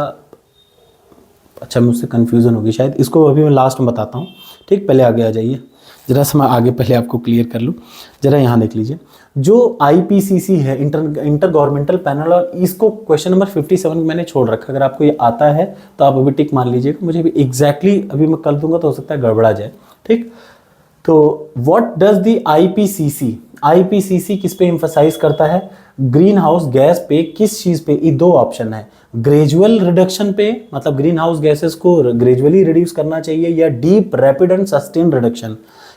अच्छा मुझसे कंफ्यूजन होगी शायद, इसको अभी मैं लास्ट में बताता हूँ। ठीक, पहले आगे आ जाइए, जरा सा मैं आगे पहले आपको क्लियर कर लूँ। जरा यहाँ देख लीजिए, जो आईपीसीसी है, इंटर गवर्नमेंटल पैनल, और इसको क्वेश्चन नंबर 57 मैंने छोड़ रखा, अगर आपको ये आता है तो आप अभी टिक मान लीजिएगा, मुझे भी एग्जैक्टली अभी मैं कर दूंगा तो हो सकता है गड़बड़ा जाए। ठीक, तो व्हाट डज द आईपीसीसी किस पे एम्फसाइज करता है? ग्रीन हाउस गैस पे, किस चीज पे? ये दो ऑप्शन है, ग्रेजुअल रिडक्शन पे, मतलब ग्रीन हाउस गैसेस को ग्रेजुअली रिड्यूस करना चाहिए, या deep rapid and sustain reduction,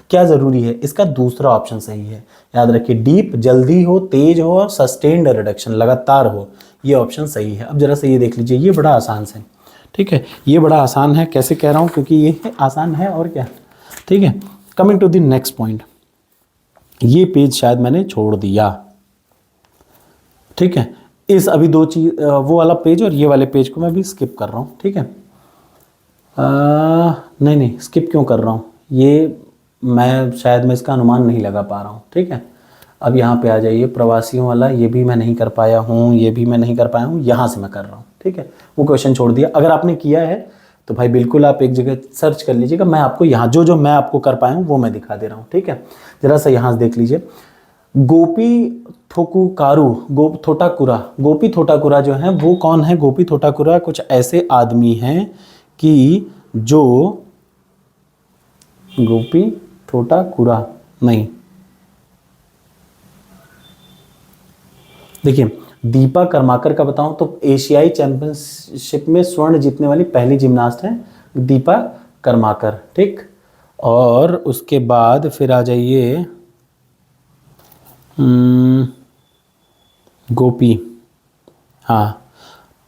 क्या जरूरी है? इसका दूसरा ऑप्शन सही है, याद रखिए, डीप जल्दी हो, तेज हो, और सस्टेन्ड रिडक्शन लगातार हो, ये ऑप्शन सही है। अब जरा से ये देख लीजिए, ये बड़ा आसान है। ठीक है, ये बड़ा आसान है, कैसे कह रहा हूँ, क्योंकि ये आसान है और क्या। ठीक है, coming to the next point, ये पेज शायद मैंने छोड़ दिया। ठीक है, इस अभी दो चीज, वो वाला पेज और ये वाले पेज को मैं भी स्किप कर रहा हूँ। ठीक है, नहीं स्किप क्यों कर रहा हूँ, ये मैं शायद मैं इसका अनुमान नहीं लगा पा रहा हूँ। ठीक है, अब यहाँ पे आ जाइए, प्रवासियों वाला, ये भी मैं नहीं कर पाया हूँ, ये भी मैं नहीं कर पाया हूँ, यहाँ से मैं कर रहा हूँ। ठीक है, वो क्वेश्चन छोड़ दिया। अगर आपने किया है तो भाई बिल्कुल आप एक जगह सर्च कर लीजिएगा, मैं आपको यहाँ जो मैं आपको कर पाया हूँ वो मैं दिखा दे रहा हूँ। ठीक है, जरा सा यहाँ से देख लीजिए, गोपी थोटाकुरा जो है वो कौन है? गोपी थोटाकुरा कुछ ऐसे आदमी हैं कि जो गोपी थोटाकुरा नहीं, देखिए दीपा कर्माकर का बताऊं तो एशियाई चैंपियनशिप में स्वर्ण जीतने वाली पहली जिम्नास्ट है दीपा कर्माकर। ठीक, और उसके बाद फिर आ जाइए गोपी, हाँ,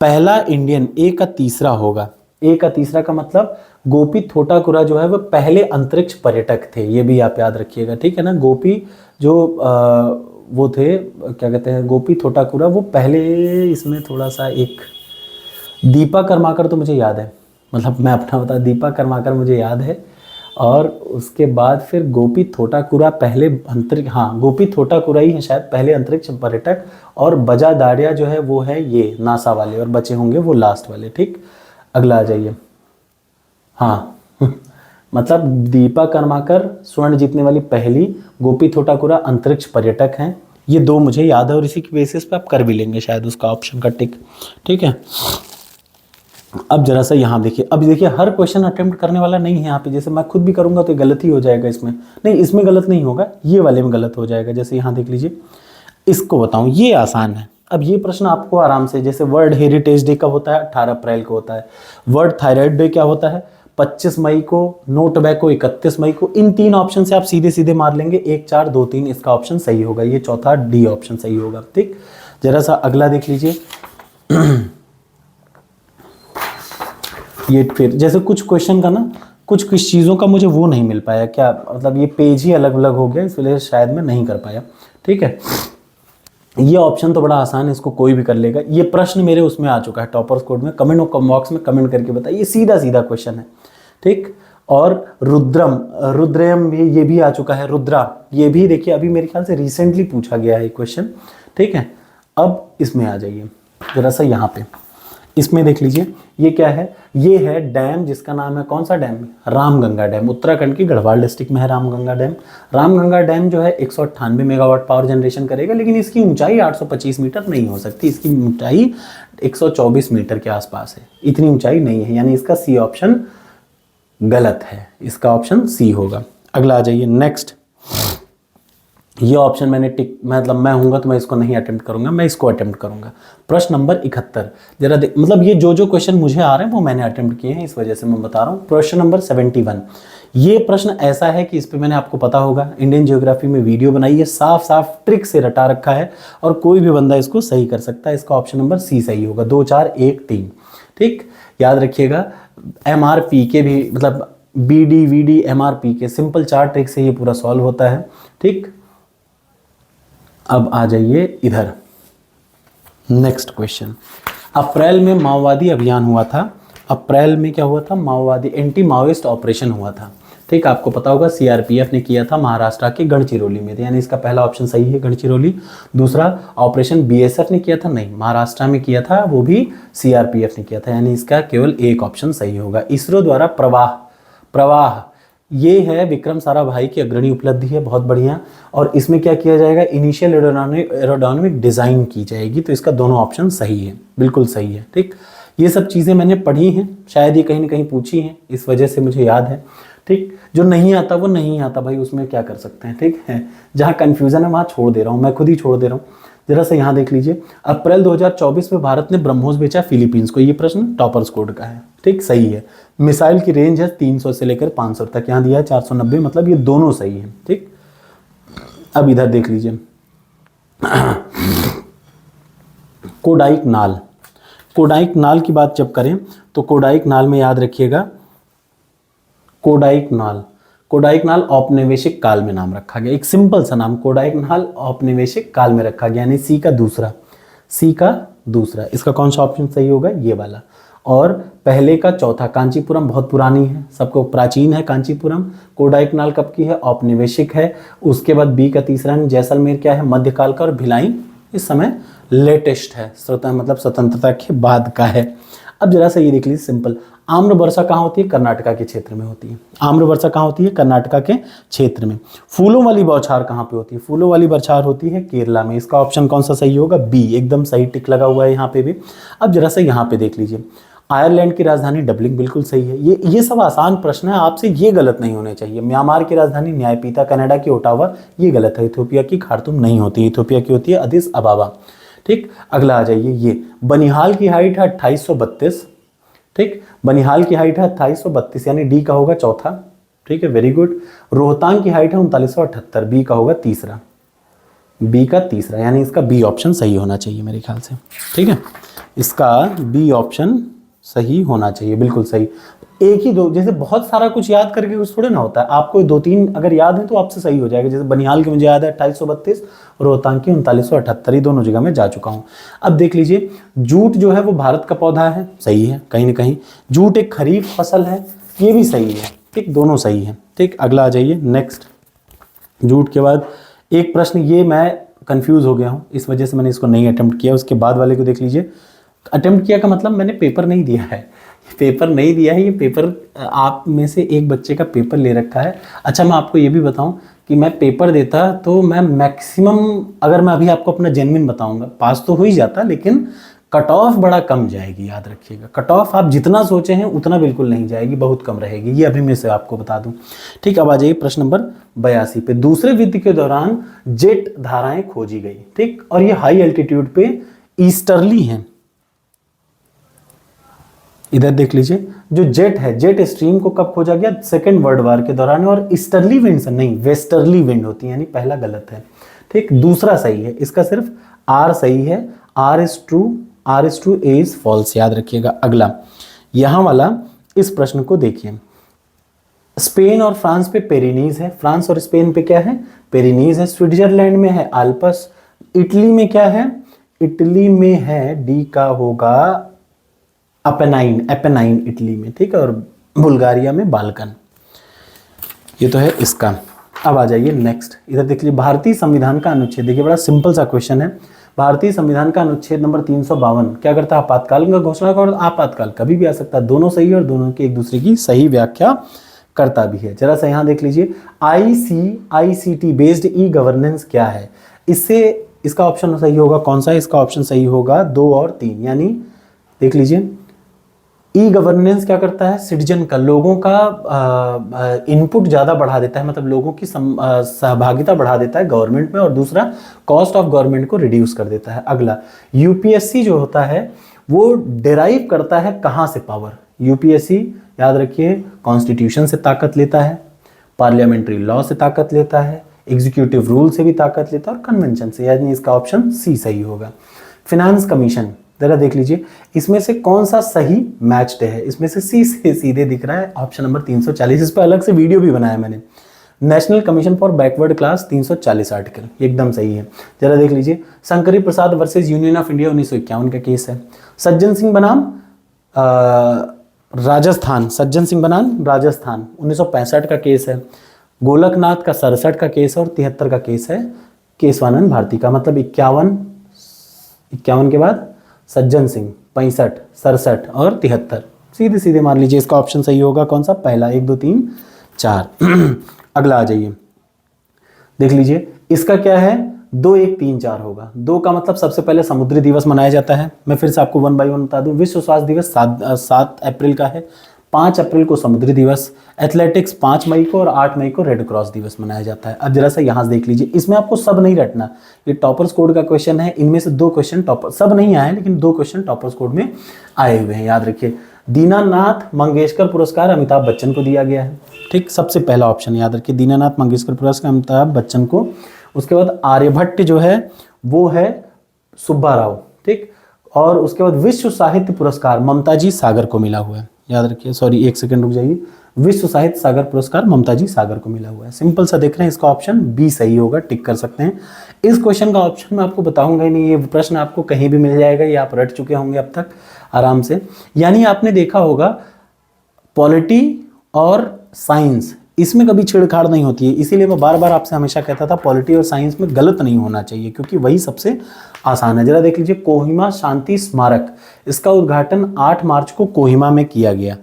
पहला इंडियन, ए का तीसरा होगा, ए का तीसरा का मतलब गोपी थोटाकुरा जो है वो पहले अंतरिक्ष पर्यटक थे, ये भी आप याद रखिएगा, ठीक है ना। गोपी जो वो थे, क्या कहते हैं, गोपी थोटाकुरा वो पहले, इसमें थोड़ा सा एक दीपा कर्माकर तो मुझे याद है, मतलब मैं अपना बता, दीपा कर्माकर मुझे याद है, और उसके बाद फिर गोपी थोटाकुरा पहले अंतरिक्ष, हाँ गोपी थोटाकुरा ही है शायद पहले अंतरिक्ष पर्यटक, और बजा दाड़िया जो है वो है ये नासा वाले, और बचे होंगे वो लास्ट वाले, ठीक। अगला आ जाइए, हाँ मतलब दीपा कर्माकर स्वर्ण जीतने वाली पहली, गोपी थोटाकुरा अंतरिक्ष पर्यटक हैं, ये दो मुझे याद है, और इसी की बेसिस पे आप कर भी लेंगे शायद उसका ऑप्शन का टिक, ठीक है। अब जरा सा यहाँ देखिए, अब देखिए हर क्वेश्चन अटेम्प्ट करने वाला नहीं है यहाँ पे, जैसे मैं खुद भी करूँगा तो गलत ही हो जाएगा इसमें, नहीं इसमें गलत नहीं होगा, ये वाले में गलत हो जाएगा। जैसे यहाँ देख लीजिए, इसको बताऊँ, ये आसान है। अब ये प्रश्न आपको आराम से, जैसे वर्ल्ड हेरिटेज डे कब होता है, 18 अप्रैल को होता है। वर्ल्ड थायराइड डे क्या होता है, 25 मई को। नो टोबैको 31 मई को। इन तीन ऑप्शन से आप सीधे सीधे मार लेंगे, 1 4 2 3 इसका ऑप्शन सही होगा, ये चौथा डी ऑप्शन सही होगा, ठीक। जरा सा अगला देख लीजिए ये फिर जैसे कुछ क्वेश्चन का ना, कुछ चीज़ों का मुझे वो नहीं मिल पाया, क्या मतलब ये पेज ही अलग अलग हो गया, इस वजह से शायद मैं नहीं कर पाया, ठीक है। ये ऑप्शन तो बड़ा आसान है, इसको कोई भी कर लेगा। ये प्रश्न मेरे उसमें आ चुका है टॉपर्स कोड में, कमेंट बॉक्स में कमेंट करके बताइए, सीधा सीधा क्वेश्चन है, ठीक। और रुद्रयम भी, ये भी आ चुका है। रुद्रा, ये भी देखिए अभी मेरे ख्याल से रिसेंटली पूछा गया है क्वेश्चन, ठीक है। अब इसमें आ जाइए जरा सा, यहाँ पे इसमें देख लीजिए, ये क्या है, ये है डैम जिसका नाम है, कौन सा डैम, रामगंगा डैम। उत्तराखंड की गढ़वाल डिस्ट्रिक्ट में है रामगंगा डैम। रामगंगा डैम जो है 198 मेगावाट पावर जनरेशन करेगा, लेकिन इसकी ऊंचाई 825 मीटर नहीं हो सकती, इसकी ऊंचाई 124 मीटर के आसपास है, इतनी ऊंचाई नहीं है, यानी इसका सी ऑप्शन गलत है, इसका ऑप्शन सी होगा। अगला आ जाइए नेक्स्ट, ये ऑप्शन मैंने टिक, मतलब मैं हूँगा तो मैं इसको नहीं अटेम्प्ट करूँगा, मैं इसको अटेम्प्ट करूँगा। प्रश्न नंबर 71, जरा देख, मतलब ये जो क्वेश्चन मुझे आ रहे हैं वो मैंने अटेम्प्ट किए हैं, इस वजह से मैं बता रहा हूँ। प्रश्न नंबर 71, ये प्रश्न ऐसा है कि इस पर मैंने आपको पता होगा इंडियन ज्योग्राफी में वीडियो बनाई है, साफ साफ ट्रिक से रटा रखा है, और कोई भी बंदा इसको सही कर सकता है। इसका ऑप्शन नंबर सी सही होगा, 2 4 1 3, ठीक। याद रखिएगा, MRP के भी, मतलब BD VD MRP के सिंपल 4 ट्रिक से ये पूरा सॉल्व होता है, ठीक। अब आ जाइए इधर, नेक्स्ट क्वेश्चन। अप्रैल में माओवादी अभियान हुआ था, अप्रैल में क्या हुआ था, माओवादी एंटी माओइस्ट ऑपरेशन हुआ था, ठीक। आपको पता होगा CRPF ने किया था महाराष्ट्र के गढ़चिरौली में, यानी इसका पहला ऑप्शन सही है, गढ़चिरौली। दूसरा ऑपरेशन BSF ने किया था, नहीं महाराष्ट्र में किया था, वो भी CRPF ने किया था, यानी इसका केवल एक ऑप्शन सही होगा। इसरो द्वारा प्रवाह ये है विक्रम साराभाई की अग्रणी उपलब्धि है, बहुत बढ़िया। और इसमें क्या किया जाएगा, इनिशियल एरोडायनामिक डिज़ाइन की जाएगी, तो इसका दोनों ऑप्शन सही है, बिल्कुल सही है, ठीक। ये सब चीज़ें मैंने पढ़ी हैं, शायद ये कहीं ना कहीं पूछी हैं, इस वजह से मुझे याद है, ठीक। जो नहीं आता वो नहीं आता भाई, उसमें क्या कर सकते हैं, ठीक है। जहाँ कन्फ्यूज़न है वहाँ छोड़ दे रहा हूँ, मैं खुद ही छोड़ दे रहा हूँ। जरा सा यहाँ देख लीजिए, अप्रैल 2024 में भारत ने ब्रह्मोस बेचा फिलीपींस को, ये प्रश्न टॉपर्स कोड का है, ठीक, सही है। मिसाइल की रेंज है 300 से लेकर 500 तक, यहाँ दिया है 490, मतलब ये दोनों सही है, ठीक। अब इधर देख लीजिए कोडाइक नाल, कोडाइक नाल की बात जब करें तो कोडाइक नाल में याद रखिएगा, कोडाइक नाल औपनिवेशिक काल में नाम रखा गया, एक सिंपल सा नाम, कोडाइक नाल औपनिवेशिक काल में रखा गया, यानी सी का दूसरा। इसका कौन सा ऑप्शन सही होगा, ये वाला। और पहले का चौथा, कांचीपुरम बहुत पुरानी है, सबको प्राचीन है कांचीपुरम। कोडाइक नाल कब की है, औपनिवेशिक है। उसके बाद बी का तीसरा, जैसलमेर क्या है, मध्यकाल का। और भिलाई इस समय लेटेस्ट है, मतलब स्वतंत्रता के बाद का है। अब जरा सा ये देख लीजिए सिंपल, आम्र वर्षा कहाँ होती है, कर्नाटका के क्षेत्र में होती है। आम्र वर्षा कहाँ होती है, कर्नाटका के क्षेत्र में। फूलों वाली बौछार कहाँ पे होती है, फूलों वाली बौछार होती है केरला में। इसका ऑप्शन कौन सा सही होगा, बी, एकदम सही टिक लगा हुआ है यहाँ पे भी। अब जरा सा यहाँ पे देख लीजिए, आयरलैंड की राजधानी डबलिन, बिल्कुल सही है। ये सब आसान प्रश्न है, आपसे ये गलत नहीं होने चाहिए। म्यांमार की राजधानी न्यायपीता, कनाडा की ओटावा, ये गलत है। इथोपिया की खार्तूम नहीं होती, इथोपिया की होती है अदिस अबाबा, ठीक। अगला आ जाइए, ये बनिहाल की हाइट है 2832, ठीक। बनिहाल की हाइट है 2832, यानी डी का होगा चौथा, ठीक है, वेरी गुड। रोहतांग की हाइट है 3978, बी का होगा तीसरा, बी का तीसरा, यानी इसका बी ऑप्शन सही होना चाहिए मेरे ख्याल से, ठीक है। इसका बी ऑप्शन सही होना चाहिए, बिल्कुल सही। एक ही दो, जैसे बहुत सारा कुछ याद करके कुछ थोड़े ना होता है, आपको 2-3 अगर याद है तो आपसे सही हो जाएगा। जैसे बनिहाल की मुझे याद है 2832 और रोहतांग की 3978, ये दोनों जगह मैं जा चुका हूँ। अब देख लीजिए, जूट जो है वो भारत का पौधा है, सही है कहीं ना कहीं। जूट एक खरीफ फसल है, ये भी सही है, ठीक, दोनों सही है। ठीक, अगला आ जाइए नेक्स्ट। जूट के बाद एक प्रश्न, ये मैं कंफ्यूज हो गया हूँ, इस वजह से मैंने इसको नहीं अटेम्प्ट किया। उसके बाद वाले को देख लीजिए। अटेम्प्ट किया का मतलब मैंने पेपर नहीं दिया है, पेपर नहीं दिया है, ये पेपर आप में से एक बच्चे का पेपर ले रखा है। अच्छा, मैं आपको ये भी बताऊं कि मैं पेपर देता तो मैं मैक्सिमम, अगर मैं अभी आपको अपना जेन्युइन बताऊंगा, पास तो हो ही जाता, लेकिन कट ऑफ बड़ा कम जाएगी, याद रखिएगा। कट ऑफ आप जितना सोचे हैं उतना बिल्कुल नहीं जाएगी, बहुत कम रहेगी, ये अभी मैं से आपको बता दूं। ठीक, अब आ जाइए प्रश्न नंबर 82 पे। दूसरे विद्य के दौरान जेट धाराएं खोजी गई, ठीक, और ये हाई एल्टीट्यूड पे ईस्टर्ली हैं। इधर देख लीजिए, जो जेट है, जेट स्ट्रीम को कब खोजा गया? सेकेंड वर्ल्ड वॉर के दौरान। और ईस्टर्ली विंड नहीं, वेस्टर्ली विंड होती है, यानी पहला गलत है। ठीक, दूसरा सही है, इसका सिर्फ आर सही है, R is true, R is true, A is false, याद रखिएगा। अगला यहां वाला, इस प्रश्न को देखिए। स्पेन और फ्रांस पे पेरिनीज है, फ्रांस और स्पेन पे क्या है? पेरिनीज है। स्विट्जरलैंड में है आल्पस। इटली में क्या है? इटली में है, डी का होगा अपेनाइन, एपेनाइन इटली में, ठीक है। और बुल्गारिया में बाल्कन, ये तो है इसका। अब आ जाइए नेक्स्ट, इधर देख लीजिए। भारतीय संविधान का अनुच्छेद, देखिए बड़ा सिंपल सा क्वेश्चन है। भारतीय संविधान का अनुच्छेद नंबर 352 क्या करता है? आपातकाल का घोषणा का, और आपातकाल कभी भी आ सकता है, दोनों सही है और दोनों की एक दूसरे की सही व्याख्या करता भी है। जरा सा यहाँ देख लीजिए, ICT बेस्ड ई गवर्नेंस क्या है? इससे इसका ऑप्शन सही होगा कौन सा? इसका ऑप्शन सही होगा 2 और 3, यानी देख लीजिए, ई गवर्नेंस क्या करता है? सिटीजन का, लोगों का इनपुट ज़्यादा बढ़ा देता है, मतलब लोगों की सहभागिता बढ़ा देता है गवर्नमेंट में, और दूसरा कॉस्ट ऑफ गवर्नमेंट को रिड्यूस कर देता है। अगला, यूपीएससी जो होता है वो डिराइव करता है कहाँ से पावर? यूपीएससी याद रखिए, कॉन्स्टिट्यूशन से ताकत लेता है, पार्लियामेंट्री लॉ से ताकत लेता है, एग्जीक्यूटिव रूल से भी ताकत लेता है, और कन्वेंशन से, यानी इसका ऑप्शन सी सही होगा। फिनांस कमीशन, जरा देख लीजिए, इसमें से कौन सा सही मैच्ड है? इसमें से सी से सीधे दिख रहा है ऑप्शन नंबर 340, इस पर अलग से वीडियो भी बनाया मैंने। National commission for backward class 340 article, एकदम सही है। जरा देख लीजिए, शंकरी प्रसाद वर्सेस यूनियन ऑफ इंडिया 1951 का केस है। सज्जन सिंह बनाम राजस्थान, सज्जन सिंह बनाम राजस्थान 1965 का केस है। गोलकनाथ का 67 का केस है, और 73 का केस है केशवानंद भारती का, मतलब 51 के बाद सज्जन सिंह, 65, 67 और 73, सीधे सीधे मान लीजिए इसका ऑप्शन सही होगा कौन सा? पहला, 1 2 3 4। अगला आ जाइए, देख लीजिए, इसका क्या है? 2 1 3 4 होगा। 2 का मतलब सबसे पहले समुद्री दिवस मनाया जाता है, मैं फिर से आपको 1 बाय 1 बता दूं। विश्व स्वास्थ्य दिवस 7 अप्रैल का है, 5 अप्रैल को समुद्री दिवस, एथलेटिक्स 5 मई को, और 8 मई को रेड क्रॉस दिवस मनाया जाता है। अब जरा सा यहाँ देख लीजिए, इसमें आपको सब नहीं रटना, ये टॉपर्स कोड का क्वेश्चन है, इनमें से 2 क्वेश्चन टॉपर, सब नहीं आए लेकिन 2 क्वेश्चन टॉपर्स कोड में आए हुए हैं, याद रखिए। दीनानाथ मंगेशकर पुरस्कार अमिताभ बच्चन को दिया गया है, ठीक, सबसे पहला ऑप्शन याद रखिए, दीनानाथ मंगेशकर पुरस्कार अमिताभ बच्चन को। उसके बाद आर्यभट्ट जो है वो है सुब्बा राव, ठीक, और उसके बाद विश्व साहित्य पुरस्कार ममताजी सागर को मिला हुआ है, याद रखिए। सॉरी, 1 सेकंड रुक जाइए, विश्व साहित्य सागर पुरस्कार ममताजी सागर को मिला हुआ है। सिंपल सा देख रहे हैं, इसका ऑप्शन बी सही होगा, टिक कर सकते हैं। इस क्वेश्चन का ऑप्शन मैं आपको बताऊंगा ही नहीं, ये प्रश्न आपको कहीं भी मिल जाएगा, ये आप रट चुके होंगे अब तक आराम से। यानी आपने देखा होगा पॉलिटी और साइंस, इसमें कभी छेड़छाड़ नहीं होती है, इसीलिए मैं बार बार आपसे हमेशा कहता था पॉलिटी और साइंस में गलत नहीं होना चाहिए, क्योंकि वही सबसे आसान है। जरा देख लीजिए, कोहिमा शांति स्मारक, इसका उद्घाटन 8 मार्च को कोहिमा में किया गया,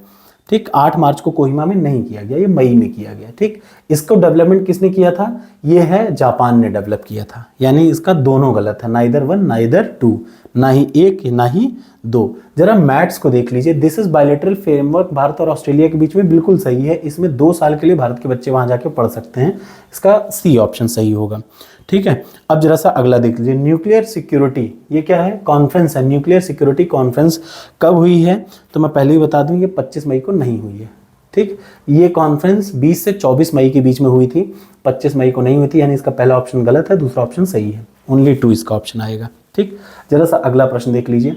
ठीक, 8 मार्च को कोहिमा में नहीं किया गया, ये मई में किया गया, ठीक। इसको डेवलपमेंट किसने किया था? ये है जापान ने डेवलप किया था, यानी इसका दोनों गलत है, नाइदर 1 नाइदर 2, ना ही 1 ना ही 2। जरा मैथ्स को देख लीजिए, this is bilateral framework Bharat और ऑस्ट्रेलिया के बीच में, बिल्कुल सही है, इसमें 2 साल के लिए भारत के बच्चे वहां जाके पढ़ सकते हैं, इसका सी ऑप्शन सही होगा, ठीक है। अब जरा सा अगला देख लीजिए, न्यूक्लियर सिक्योरिटी, ये क्या है? कॉन्फ्रेंस है, न्यूक्लियर सिक्योरिटी कॉन्फ्रेंस कब हुई है? तो मैं पहले ही बता दूं, ये 25 मई को नहीं हुई है, ठीक। ये कॉन्फ्रेंस 20 से 24 मई के बीच में हुई थी, 25 मई को नहीं हुई थी, यानी इसका पहला ऑप्शन गलत है, दूसरा ऑप्शन सही है, ओनली 2 इसका ऑप्शन आएगा, ठीक। जरा सा अगला प्रश्न देख लीजिए,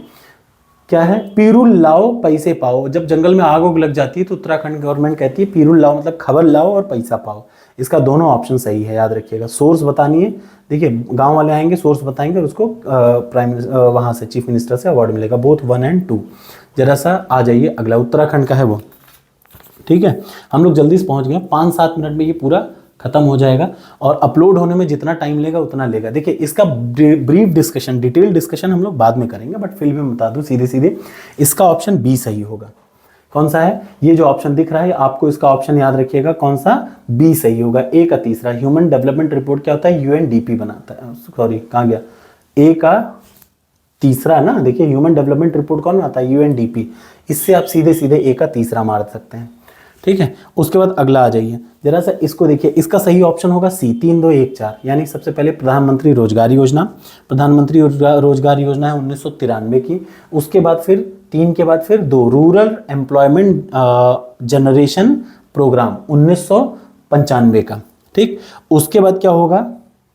क्या है, पीरुल लाओ पैसे पाओ। जब जंगल में आग उग लग जाती है तो उत्तराखंड गवर्नमेंट कहती है पीरुल लाओ, मतलब खबर लाओ और पैसा पाओ। इसका दोनों ऑप्शन सही है, याद रखिएगा। सोर्स बतानी है, देखिए गांव वाले आएंगे, सोर्स बताएंगे और उसको प्राइम वहां से चीफ मिनिस्टर से अवार्ड मिलेगा, बोथ 1 और 2। जरा सा आ जाइए, अगला उत्तराखंड का है वो। ठीक है, हम लोग जल्दी से पहुंच गए, 5-7 मिनट में ये पूरा खत्म हो जाएगा और अपलोड होने में जितना टाइम लेगा उतना लेगा। देखिए इसका ब्रीफ डिस्कशन, डिटेल डिस्कशन हम लोग बाद में करेंगे, बट फिर भी मैं बता दूं सीधे सीधे, इसका ऑप्शन बी सही होगा। कौन सा है, ये जो ऑप्शन दिख रहा है आपको, इसका ऑप्शन याद रखिएगा, कौन सा, बी सही होगा। ए का तीसरा, ह्यूमन डेवलपमेंट रिपोर्ट क्या होता है, यूएनडीपी बनाता है, सॉरी कहाँ गया, ए का तीसरा ना, देखिए ह्यूमन डेवलपमेंट रिपोर्ट कौन बनाता है, यूएनडीपी। इससे आप सीधे सीधे ए का तीसरा मार सकते हैं। ठीक है, उसके बाद अगला आ जाइए, जरा सा इसको देखिए, इसका सही ऑप्शन होगा सी, 3, 2, 1, 4। यानी सबसे पहले प्रधानमंत्री रोजगार योजना, प्रधानमंत्री रोजगार योजना है 1993 की। उसके बाद फिर 3 के बाद फिर 2, रूरल एम्प्लॉयमेंट जनरेशन प्रोग्राम 1995 का। ठीक, उसके बाद क्या होगा,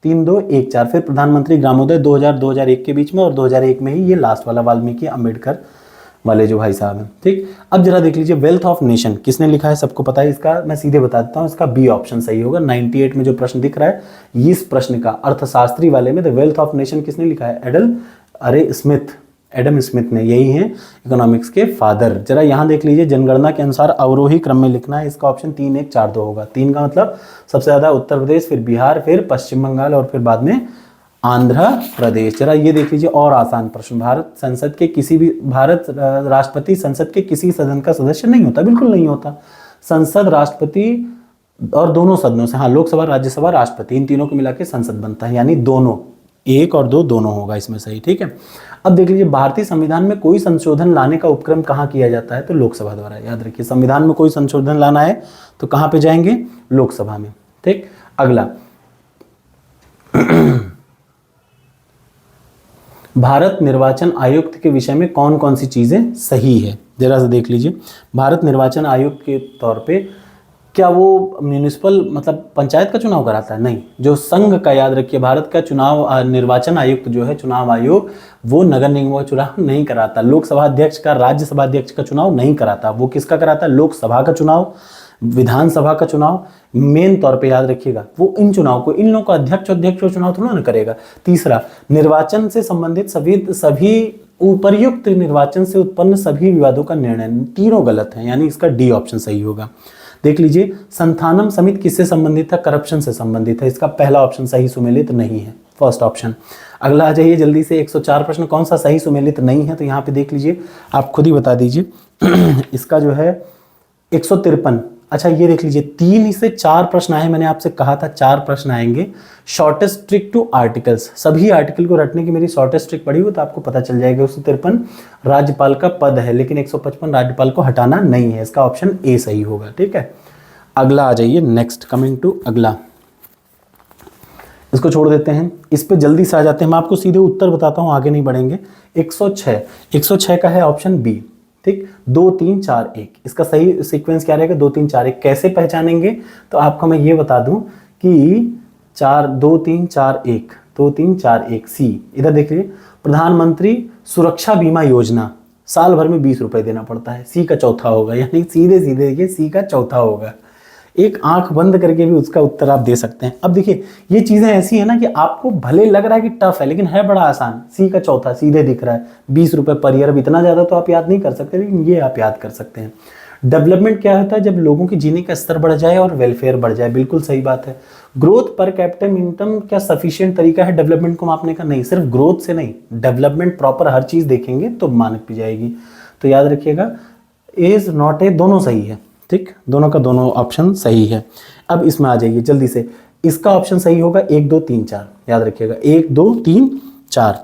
3, 2, 1, 4, फिर प्रधानमंत्री ग्रामोदय 2000-2001 के बीच में, और 2001 में ही ये लास्ट वाला वाल्मीकि अम्बेडकर वाले जो भाई साहब हैं। ठीक, अब जरा देख लीजिए, वेल्थ ऑफ नेशन किसने लिखा है, सबको पता है। इसका मैं सीधे बता देता हूँ, इसका बी ऑप्शन सही होगा। 98 में जो प्रश्न दिख रहा है, इस प्रश्न का अर्थशास्त्री वाले में द वेल्थ ऑफ नेशन किसने लिखा है, एडम स्मिथ ने, यही है इकोनॉमिक्स के फादर। जरा यहाँ देख लीजिए, जनगणना के अनुसार अवरोही क्रम में लिखना है। इसका ऑप्शन 3, 1, 4, 2 होगा। 3 का मतलब सबसे ज्यादा उत्तर प्रदेश, फिर बिहार, फिर पश्चिम बंगाल और फिर बाद में आंध्र प्रदेश। जरा ये देख लीजिए, और आसान प्रश्न, भारत राष्ट्रपति संसद के किसी सदन का सदस्य नहीं होता, बिल्कुल नहीं होता। संसद राष्ट्रपति और दोनों सदनों से, हाँ लोकसभा राज्यसभा राष्ट्रपति, इन तीनों को मिला के संसद बनता है, यानी दोनों, 1 और 2 दोनों होगा इसमें सही। ठीक है, अब देख लीजिए, भारतीय संविधान में कोई संशोधन लाने का उपक्रम कहाँ किया जाता है, तो लोकसभा द्वारा। याद रखिए, संविधान में कोई संशोधन लाना है तो कहाँ पे जाएंगे, लोकसभा में। ठीक, अगला भारत निर्वाचन आयुक्त के विषय में कौन कौन सी चीजें सही है, जरा सा देख लीजिए। भारत निर्वाचन आयुक्त के तौर पे क्या वो म्यूनिसिपल मतलब पंचायत का चुनाव कराता है, नहीं। जो संघ का, याद रखिए, भारत का चुनाव निर्वाचन आयुक्त जो है, चुनाव आयोग, वो नगर निगमों का चुनाव नहीं कराता। लोकसभा अध्यक्ष का, राज्यसभा अध्यक्ष का चुनाव नहीं कराता। वो किसका कराता है, लोकसभा का चुनाव, विधानसभा का चुनाव, मेन तौर पे याद रखिएगा। वो इन चुनाव को, इन लोगों का अध्यक्ष का चुनाव थोड़ा ना करेगा। तीसरा, निर्वाचन से संबंधित सभी उपर्युक्त निर्वाचन से उत्पन्न सभी विवादों का निर्णय, तीनों गलत हैं, यानी इसका डी ऑप्शन सही होगा। देख लीजिए, संस्थानम समिति किससे संबंधित है, करप्शन से संबंधित है। इसका पहला ऑप्शन सही सुमेलित नहीं है, फर्स्ट ऑप्शन। अगला आ जाइए जल्दी से, 104 प्रश्न, कौन सा सही सुमेलित नहीं है, तो यहाँ पे देख लीजिए, आप खुद ही बता दीजिए। इसका जो है 153, अच्छा ये देख लीजिए, 3 से 4 प्रश्न आए, मैंने आपसे कहा था 4 प्रश्न आएंगे। शॉर्टेस्ट ट्रिक टू आर्टिकल्स, सभी आर्टिकल को रटने की मेरी शॉर्टेस्ट ट्रिक पड़ी हो तो आपको पता चल जाएगा। 153 राज्यपाल का पद है, लेकिन 155 राज्यपाल को हटाना नहीं है। इसका ऑप्शन ए सही होगा। ठीक है, अगला आ जाइए, नेक्स्ट, कमिंग टू अगला, इसको छोड़ देते हैं, इस पे जल्दी से आ जाते हैं। मैं आपको सीधे उत्तर बताता हूं, आगे नहीं बढ़ेंगे। 106 का है ऑप्शन बी। ठीक, 2, 3, 4, 1, इसका सही सीक्वेंस क्या रहेगा, 2, 3, 4, 1। कैसे पहचानेंगे, तो आपको मैं ये बता दूं कि 2, 3, 4, 1, 2, 3, 4, 1, सी। इधर देखिए, प्रधानमंत्री सुरक्षा बीमा योजना, साल भर में 20 रुपए देना पड़ता है, सी का चौथा होगा, यानी सीधे सीधे देखिए सी का चौथा होगा। एक आंख बंद करके भी उसका उत्तर आप दे सकते हैं। अब देखिए, ये चीजें ऐसी है ना कि आपको भले लग रहा है कि टफ है, लेकिन है बड़ा आसान। सी का चौथा सीधे दिख रहा है, 20 रुपए पर ईयर। अब इतना ज्यादा तो आप याद नहीं कर सकते, लेकिन ये आप याद कर सकते हैं। डेवलपमेंट क्या होता है, जब लोगों की जीने का स्तर बढ़ जाए और वेलफेयर बढ़ जाए, बिल्कुल सही बात है। ग्रोथ पर कैपिटल इनकम क्या सफिशिएंट तरीका है डेवलपमेंट को मापने का, नहीं। सिर्फ ग्रोथ से नहीं, डेवलपमेंट प्रॉपर हर चीज देखेंगे तो मानक भी जाएगी। तो याद रखिएगा, इज नॉट ए, दोनों सही है। ठीक, दोनों का दोनों ऑप्शन सही है। अब इसमें आ जाइए जल्दी से, इसका ऑप्शन सही होगा 1, 2, 3, 4, याद रखिएगा, 1, 2, 3, 4।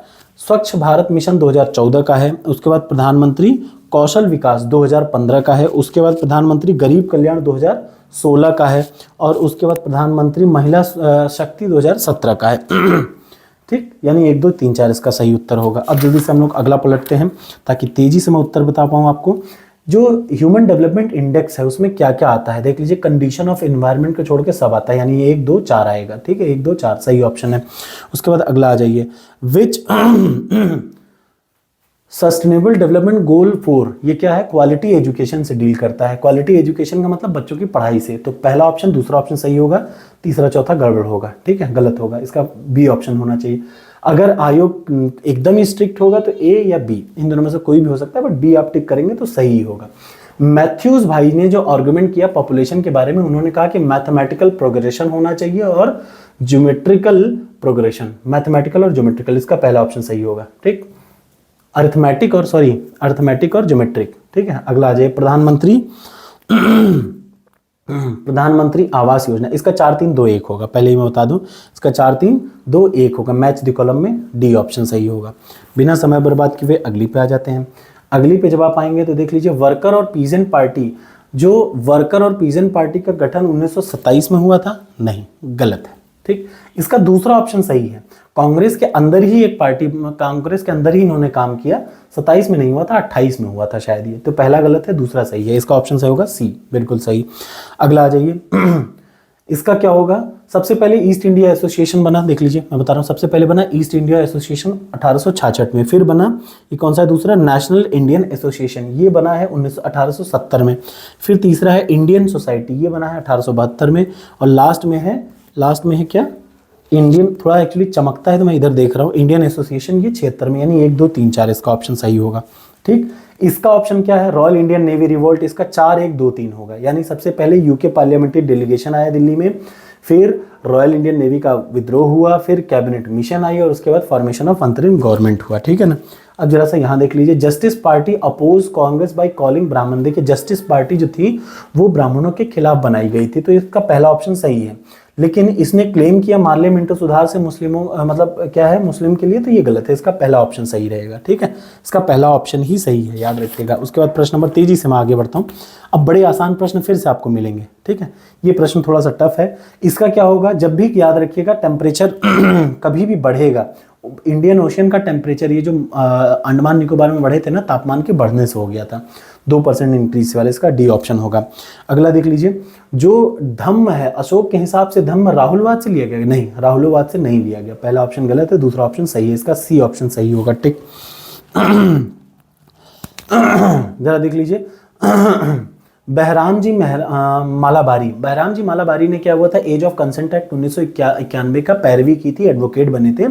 स्वच्छ भारत मिशन 2014 का है। उसके बाद प्रधानमंत्री कौशल विकास 2015 का है। उसके बाद प्रधानमंत्री गरीब कल्याण 2016 का है। और उसके बाद प्रधानमंत्री महिला शक्ति 2017 का है। ठीक, यानी 1, 2, 3, 4 इसका सही उत्तर होगा। अब जल्दी से हम लोग अगला पलटते हैं ताकि तेजी से मैं उत्तर बता पाऊँ आपको। जो ह्यूमन डेवलपमेंट इंडेक्स है उसमें क्या क्या आता है, देख लीजिए, कंडीशन ऑफ एनवायरनमेंट को छोड़ के सब आता है, यानी 1, 2, 4 आएगा। ठीक है, 1, 2, 4 सही ऑप्शन है। उसके बाद अगला आ जाइए, विच सस्टेनेबल डेवलपमेंट गोल 4 ये क्या है, क्वालिटी एजुकेशन से डील करता है। क्वालिटी एजुकेशन का मतलब बच्चों की पढ़ाई से। तो पहला ऑप्शन, दूसरा ऑप्शन सही होगा, तीसरा चौथा गड़बड़ होगा, ठीक है, गलत होगा। इसका बी ऑप्शन होना चाहिए। अगर आयोग एकदम ही स्ट्रिक्ट होगा तो ए या बी, इन दोनों में से कोई भी हो सकता है, बट बी आप टिक करेंगे तो सही होगा। मैथ्यूज भाई ने जो आर्गुमेंट किया पॉपुलेशन के बारे में, उन्होंने कहा कि मैथमेटिकल प्रोग्रेशन होना चाहिए और ज्योमेट्रिकल प्रोग्रेशन, मैथमेटिकल और ज्योमेट्रिकल, इसका पहला ऑप्शन सही होगा, ठीक। अरिथमेटिक और ज्योमेट्रिक, ठीक है। अगला आ जाए प्रधानमंत्री आवास योजना, इसका 4-3-2-1 होगा, पहले ही मैं बता दूं, इसका 4-3-2-1 होगा, मैच द कॉलम में डी ऑप्शन सही होगा। बिना समय बर्बाद किए अगली पे आ जाते हैं। अगली पे जब आप आएंगे तो देख लीजिए, वर्कर और पीजेंट पार्टी, जो वर्कर और पीजेंट पार्टी का गठन 1927 में हुआ था, नहीं, गलत है, ठीक। इसका दूसरा ऑप्शन सही है। कांग्रेस के अंदर ही एक पार्टी, कांग्रेस के अंदर ही इन्होंने काम किया, 27 में नहीं हुआ था, 28 में हुआ था शायद ये। तो पहला गलत है, दूसरा सही है, इसका ऑप्शन सही होगा सी, बिल्कुल सही। अगला आ जाइए, इसका क्या होगा। सबसे पहले ईस्ट इंडिया एसोसिएशन बना, देख लीजिए, मैं बता रहा हूँ, सबसे पहले बना ईस्ट इंडिया एसोसिएशन 1866 में। फिर बना ये कौन सा है, दूसरा नेशनल इंडियन एसोसिएशन, ये बना है 1870 में। फिर तीसरा है इंडियन सोसाइटी, ये बना है 1872 में। और लास्ट में है क्या, इंडियन, थोड़ा एक्चुअली चमकता है तो मैं इधर देख रहा हूँ, इंडियन एसोसिएशन, ये 76 में, यानी 1 2 3 4 इसका ऑप्शन सही होगा, ठीक। इसका ऑप्शन क्या है, रॉयल इंडियन नेवी रिवोल्ट, इसका 4-1-2-3 होगा, यानी सबसे पहले यूके पार्लियामेंट्री डेलीगेशन आया दिल्ली में, फिर रॉयल इंडियन नेवी का विद्रोह हुआ, फिर कैबिनेट मिशन आई और उसके बाद फॉर्मेशन ऑफ अंतरिम गवर्नमेंट हुआ, ठीक है ना। अब जरा सा यहाँ देख लीजिए, Justice Party oppose Congress by calling Brahmin, देखिए जस्टिस पार्टी जो थी वो ब्राह्मणों के खिलाफ बनाई गई थी, तो इसका पहला ऑप्शन सही है। लेकिन इसने क्लेम किया मार्ले मिंटो सुधार से मुस्लिमों, मतलब क्या है, मुस्लिम के लिए, तो ये गलत है, इसका पहला ऑप्शन सही रहेगा, ठीक है, इसका पहला ऑप्शन ही सही है, याद रखिएगा। उसके बाद प्रश्न नंबर, तेजी से मैं आगे बढ़ता हूँ, अब बड़े आसान प्रश्न फिर से आपको मिलेंगे, ठीक है। ये प्रश्न थोड़ा सा टफ है। इसका क्या होगा, जब भी याद रखिएगा टेम्परेचर कभी भी बढ़ेगा, इंडियन ओशियन का टेम्परेचर, ये जो अंडमान निकोबार में बढ़े थे ना, तापमान के बढ़ने से हो गया था, 2% इंक्रीज वाले, इसका डी ऑप्शन होगा। अगला देख लीजिए, जो धम्म है, अशोक के हिसाब से धम्म राहुलवाद से लिया गया, नहीं, राहुलवाद से नहीं लिया गया, पहला ऑप्शन गलत है, दूसरा ऑप्शन सही है, इसका सी ऑप्शन सही होगा, ठीक। जरा देख लीजिए, बहराम जी मालाबारी ने क्या हुआ था, एज ऑफ कंसेंट एक्ट 1991 का पैरवी की थी, एडवोकेट बने थे,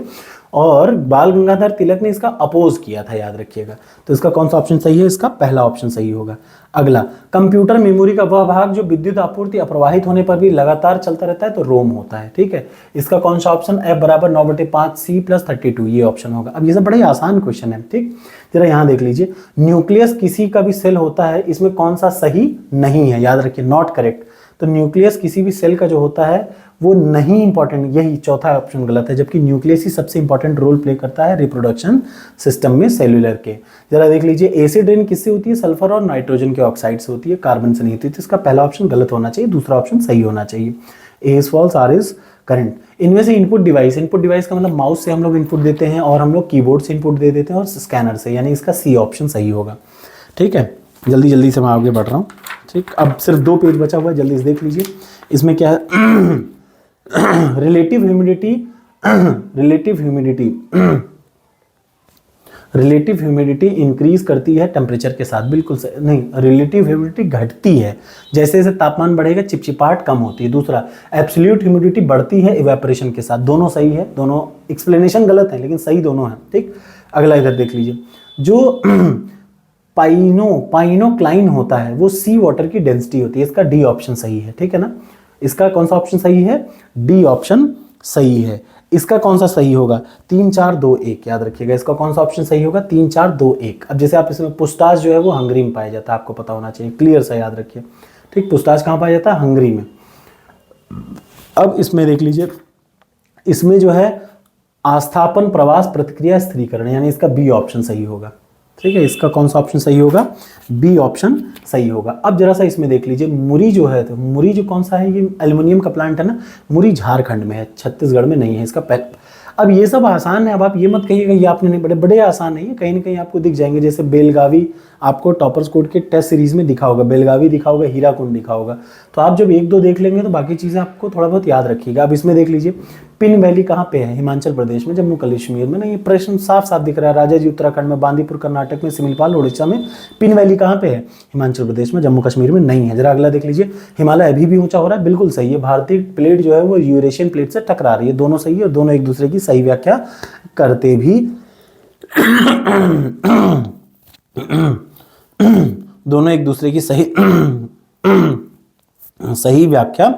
और बाल गंगाधर तिलक ने इसका अपोज किया था, याद रखिएगा। तो इसका कौन सा ऑप्शन सही है, इसका पहला ऑप्शन सही होगा। अगला, कंप्यूटर मेमोरी का वह भाग जो विद्युत आपूर्ति अप्रवाहित होने पर भी लगातार चलता रहता है, तो रोम होता है, ठीक है। इसका कौन सा ऑप्शन, F = 9/5 C+32, ये ऑप्शन होगा। अब ये सब बड़े आसान क्वेश्चन है, ठीक। जरा यहाँ देख लीजिए, न्यूक्लियस किसी का भी सेल होता है, इसमें कौन सा सही नहीं है, याद रखिए, नॉट करेक्ट। तो न्यूक्लियस किसी भी सेल का जो होता है वो नहीं इंपॉर्टेंट, यही चौथा ऑप्शन गलत है, जबकि न्यूक्लियस ही सबसे इंपॉर्टेंट रोल प्ले करता है रिप्रोडक्शन सिस्टम में सेल्यूलर के। जरा देख लीजिए, एसिड रेन किससे होती है, सल्फर और नाइट्रोजन के ऑक्साइड से होती है, कार्बन से नहीं होती, तो इसका पहला ऑप्शन गलत होना चाहिए, दूसरा ऑप्शन सही होना चाहिए। A is false, R is current. इनमें से इनपुट डिवाइस का मतलब माउस से हम लोग इनपुट देते हैं और हम लोग कीबोर्ड से इनपुट दे देते हैं और स्कैनर से, यानी इसका सी ऑप्शन सही होगा, ठीक है। जल्दी से मैं आगे बढ़ रहा हूँ, ठीक। अब सिर्फ 2 पेज बचा हुआ है, जल्दी से देख लीजिए। इसमें क्या है, रिलेटिव ह्यूमिडिटी इंक्रीज करती है टेम्परेचर के साथ, बिल्कुल नहीं, रिलेटिव ह्यूमिडिटी घटती है, जैसे जैसे तापमान बढ़ेगा चिपचिपाहट कम होती है। दूसरा, एब्सोल्यूट ह्यूमिडिटी बढ़ती है इवेपोरेशन के साथ, दोनों सही है, दोनों एक्सप्लेनेशन गलत है लेकिन सही दोनों है, ठीक। अगला इधर देख लीजिए, जो पाइनोक्लाइन होता है वो सी वाटर की डेंसिटी होती है, इसका डी ऑप्शन सही है, ठीक है ना। इसका कौन सा ऑप्शन सही है, डी ऑप्शन सही है। इसका कौन सा सही होगा, 3 4 2 1, याद रखिएगा, इसका कौन सा ऑप्शन सही होगा, 3 4 2 1। अब जैसे आप इसमें पुस्ताज जो है वो हंगरी में पाया जाता है, आपको पता होना चाहिए, क्लियर सा याद रखिए, ठीक। पुस्ताज कहाँ पाया जाता है, हंगरी में। अब इसमें देख लीजिए, इसमें जो है आस्थापन प्रवास प्रतिक्रिया स्थिरीकरण, यानी इसका बी ऑप्शन सही होगा, ठीक है। इसका कौन सा ऑप्शन सही होगा, बी ऑप्शन सही होगा। अब जरा सा इसमें देख लीजिए, मुरी जो है, तो मुरी जो कौन सा है, ये एल्युमिनियम का प्लांट है ना, मुरी झारखंड में है, छत्तीसगढ़ में नहीं है, इसका अब ये सब आसान है, अब आप ये मत कहिएगा ये आपने नहीं, बड़े आसान नहीं है, कहीं ना कहीं आपको दिख जाएंगे, जैसे बेलगावी आपको टॉपर्स कोड के टेस्ट सीरीज में दिखा होगा, बेलगावी दिखा होगा, हीराकुंड दिखा होगा, तो आप जब 1 2 देख लेंगे तो बाकी चीज़ें आपको थोड़ा बहुत याद रखिएगा। अब इसमें देख लीजिए, पिन वैली कहाँ पे है? हिमाचल प्रदेश में, जम्मू कश्मीर में। नहीं, प्रश्न साफ साफ दिख रहा है। राजा जी उत्तराखंड में, बांदीपुर कर्नाटक में, सिमिलपाल उड़ीसा में। पिन वैली कहाँ पे है? हिमाचल प्रदेश में, जम्मू कश्मीर में नहीं है। जरा अगला देख लीजिए, हिमालय अभी भी ऊंचा हो रहा है, बिल्कुल सही है। भारतीय प्लेट जो है वो यूरेशियन प्लेट से टकरा रही है, दोनों सही है और दोनों एक दूसरे की सही व्याख्या करते भी दोनों एक दूसरे की सही व्याख्या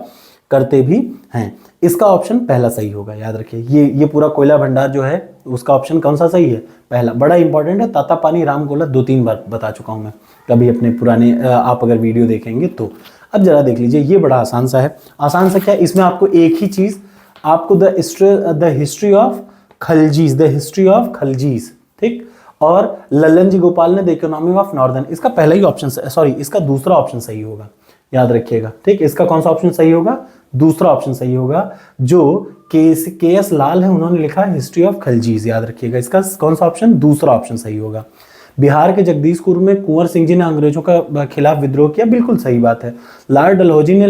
करते भी हैं। इसका ऑप्शन पहला सही होगा, याद रखिए। ये पूरा कोयला भंडार जो है उसका ऑप्शन कौन सा सही है? पहला। बड़ा इंपॉर्टेंट है, तातापानी रामकोला 2-3 बार बता चुका हूं मैं कभी अपने पुराने, आप अगर वीडियो देखेंगे तो। अब जरा देख लीजिए, ये बड़ा आसान सा है। आसान सा क्या है, इसमें आपको एक ही चीज, आपको द हिस्ट्री ऑफ खलजीज, ठीक, और लल्लन जी गोपाल ने द इकोनॉमी ऑफ नॉर्दर्न, इसका पहला ही ऑप्शन, सॉरी इसका दूसरा ऑप्शन सही होगा, याद रखिएगा, ठीक। इसका कौन सा ऑप्शन सही होगा? दूसरा ऑप्शन सही होगा। जो के एस लाल है उन्होंने लिखा है हिस्ट्री ऑफ खलजीज, याद रखिएगा। इसका कौन सा ऑप्शन? दूसरा ऑप्शन सही होगा। बिहार के जगदीशपुर में कुंवर सिंह जी ने अंग्रेजों का खिलाफ विद्रोह किया, बिल्कुल सही बात है। लॉर्ड डलहौजी ने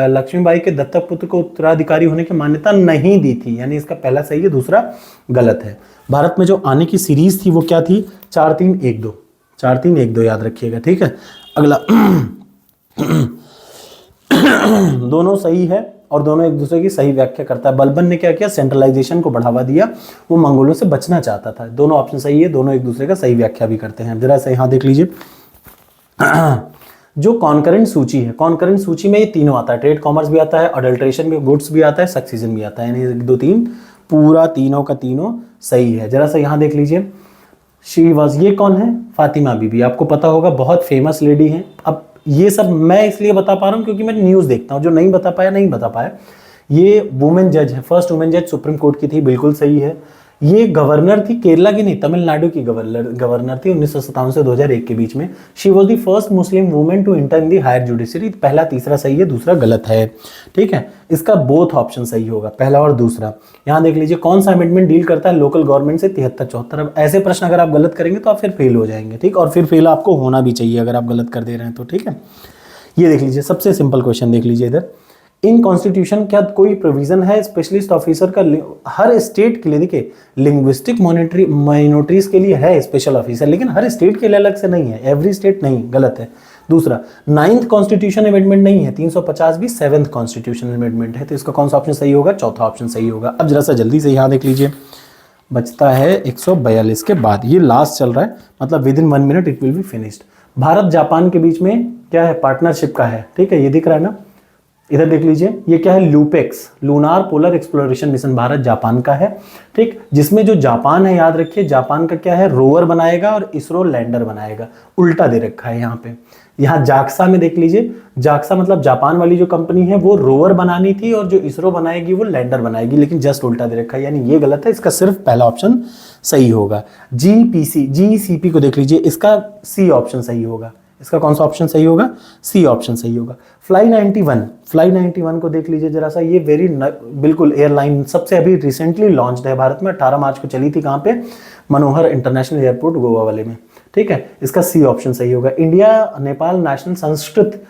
लक्ष्मीबाई के दत्तक पुत्र को उत्तराधिकारी होने की मान्यता नहीं दी थी, यानी इसका पहला सही है, दूसरा गलत है। भारत में जो आने की सीरीज थी वो क्या थी? 4-3-1-2, 4-3-1-2, याद रखिएगा, ठीक है। अगला दोनों सही है और दोनों एक दूसरे की सही व्याख्या करता है। बलबन ने क्या किया? सेंट्रलाइजेशन को बढ़ावा दिया, वो मंगोलों से बचना चाहता था। दोनों ऑप्शन सही है, दोनों एक दूसरे का सही व्याख्या भी करते हैं। जरा से यहाँ देख लीजिए, जो कॉन्करेंट सूची है, कॉन्करेंट सूची में ये तीनों आता है, ट्रेड कॉमर्स भी आता है, अडल्ट्रेशन भी, गुड्स भी आता है, सक्सीजन भी आता है, यानी 1 2 3 पूरा तीनों का तीनों सही है। जरा सा यहाँ देख लीजिए, शी वॉज, ये कौन है? फातिमा बीबी, आपको पता होगा, बहुत फेमस लेडी है। अब ये सब मैं इसलिए बता पा रहा हूं क्योंकि मैं न्यूज़ देखता हूं, जो नहीं बता पाया नहीं बता पाया। ये वुमेन जज है, फर्स्ट वुमेन जज सुप्रीम कोर्ट की थी, बिल्कुल सही है। ये गवर्नर थी, केरला की नहीं, तमिलनाडु की गवर्नर थी 1957 से 2001 के बीच में। She was the first Muslim women to enter in the higher judiciary. पहला तीसरा सही है, दूसरा गलत है, ठीक है। इसका बोथ ऑप्शन सही होगा, पहला और दूसरा। यहाँ देख लीजिए, कौन सा अमेंडमेंट डील करता है लोकल गवर्नमेंट से? 73-74। अब ऐसे प्रश्न अगर आप गलत करेंगे तो आप फिर फेल हो जाएंगे, ठीक, और फिर फेल आपको होना भी चाहिए अगर आप गलत कर दे रहे हैं तो, ठीक है। ये देख लीजिए, सबसे सिंपल क्वेश्चन देख लीजिए इधर। इन कॉन्स्टिट्यूशन क्या कोई प्रोविजन है स्पेशलिस्ट ऑफिसर का? हर स्टेट के लिए, देखिए, लिंग्विस्टिक माइनॉरिटीज के लिए है स्पेशल ऑफिसर, लेकिन हर स्टेट के लिए अलग से नहीं है, एवरी स्टेट नहीं, गलत है। दूसरा, 9th कॉन्स्टिट्यूशन अमेंडमेंट नहीं है, 350 भी 7th कॉन्स्टिट्यूशन अमेंडमेंट है, तो इसका कौन सा ऑप्शन सही होगा? चौथा ऑप्शन सही होगा। अब जरा सा जल्दी से यहाँ देख लीजिए, बचता है 142 के बाद, ये लास्ट चल रहा है, मतलब with in 1 minute it will be finished. Bharat Japan के बीच में क्या है? पार्टनरशिप का है, ठीक है, ये दिख रहा है ना, इधर देख लीजिए, ये क्या है? LUPEX, lunar polar exploration mission, Bharat Japan का है, ठीक, जिसमें जो जापान है, याद रखिए, जापान का क्या है? रोवर बनाएगा और इसरो लैंडर बनाएगा। उल्टा दे रखा है यहाँ पे। यहाँ जाक्सा में देख लीजिए, जाक्सा मतलब जापान वाली जो कंपनी है वो रोवर बनानी थी और जो इसरो बनाएगी वो लैंडर बनाएगी, लेकिन जस्ट उल्टा दे रखा है, यानी ये गलत है। इसका सिर्फ पहला ऑप्शन सही होगा। जीसीपी को देख लीजिए, इसका सी ऑप्शन सही होगा। इसका कौन सा ऑप्शन सही होगा? सी ऑप्शन सही होगा। फ्लाई 91 को देख लीजिए जरा सा, ये बिल्कुल एयरलाइन सबसे अभी रिसेंटली लॉन्च्ड है भारत में, 18 मार्च को चली थी, कहाँ पे? मनोहर इंटरनेशनल एयरपोर्ट गोवा वाले में, ठीक है। इसका सी ऑप्शन सही होगा। India Nepal national Sanskrit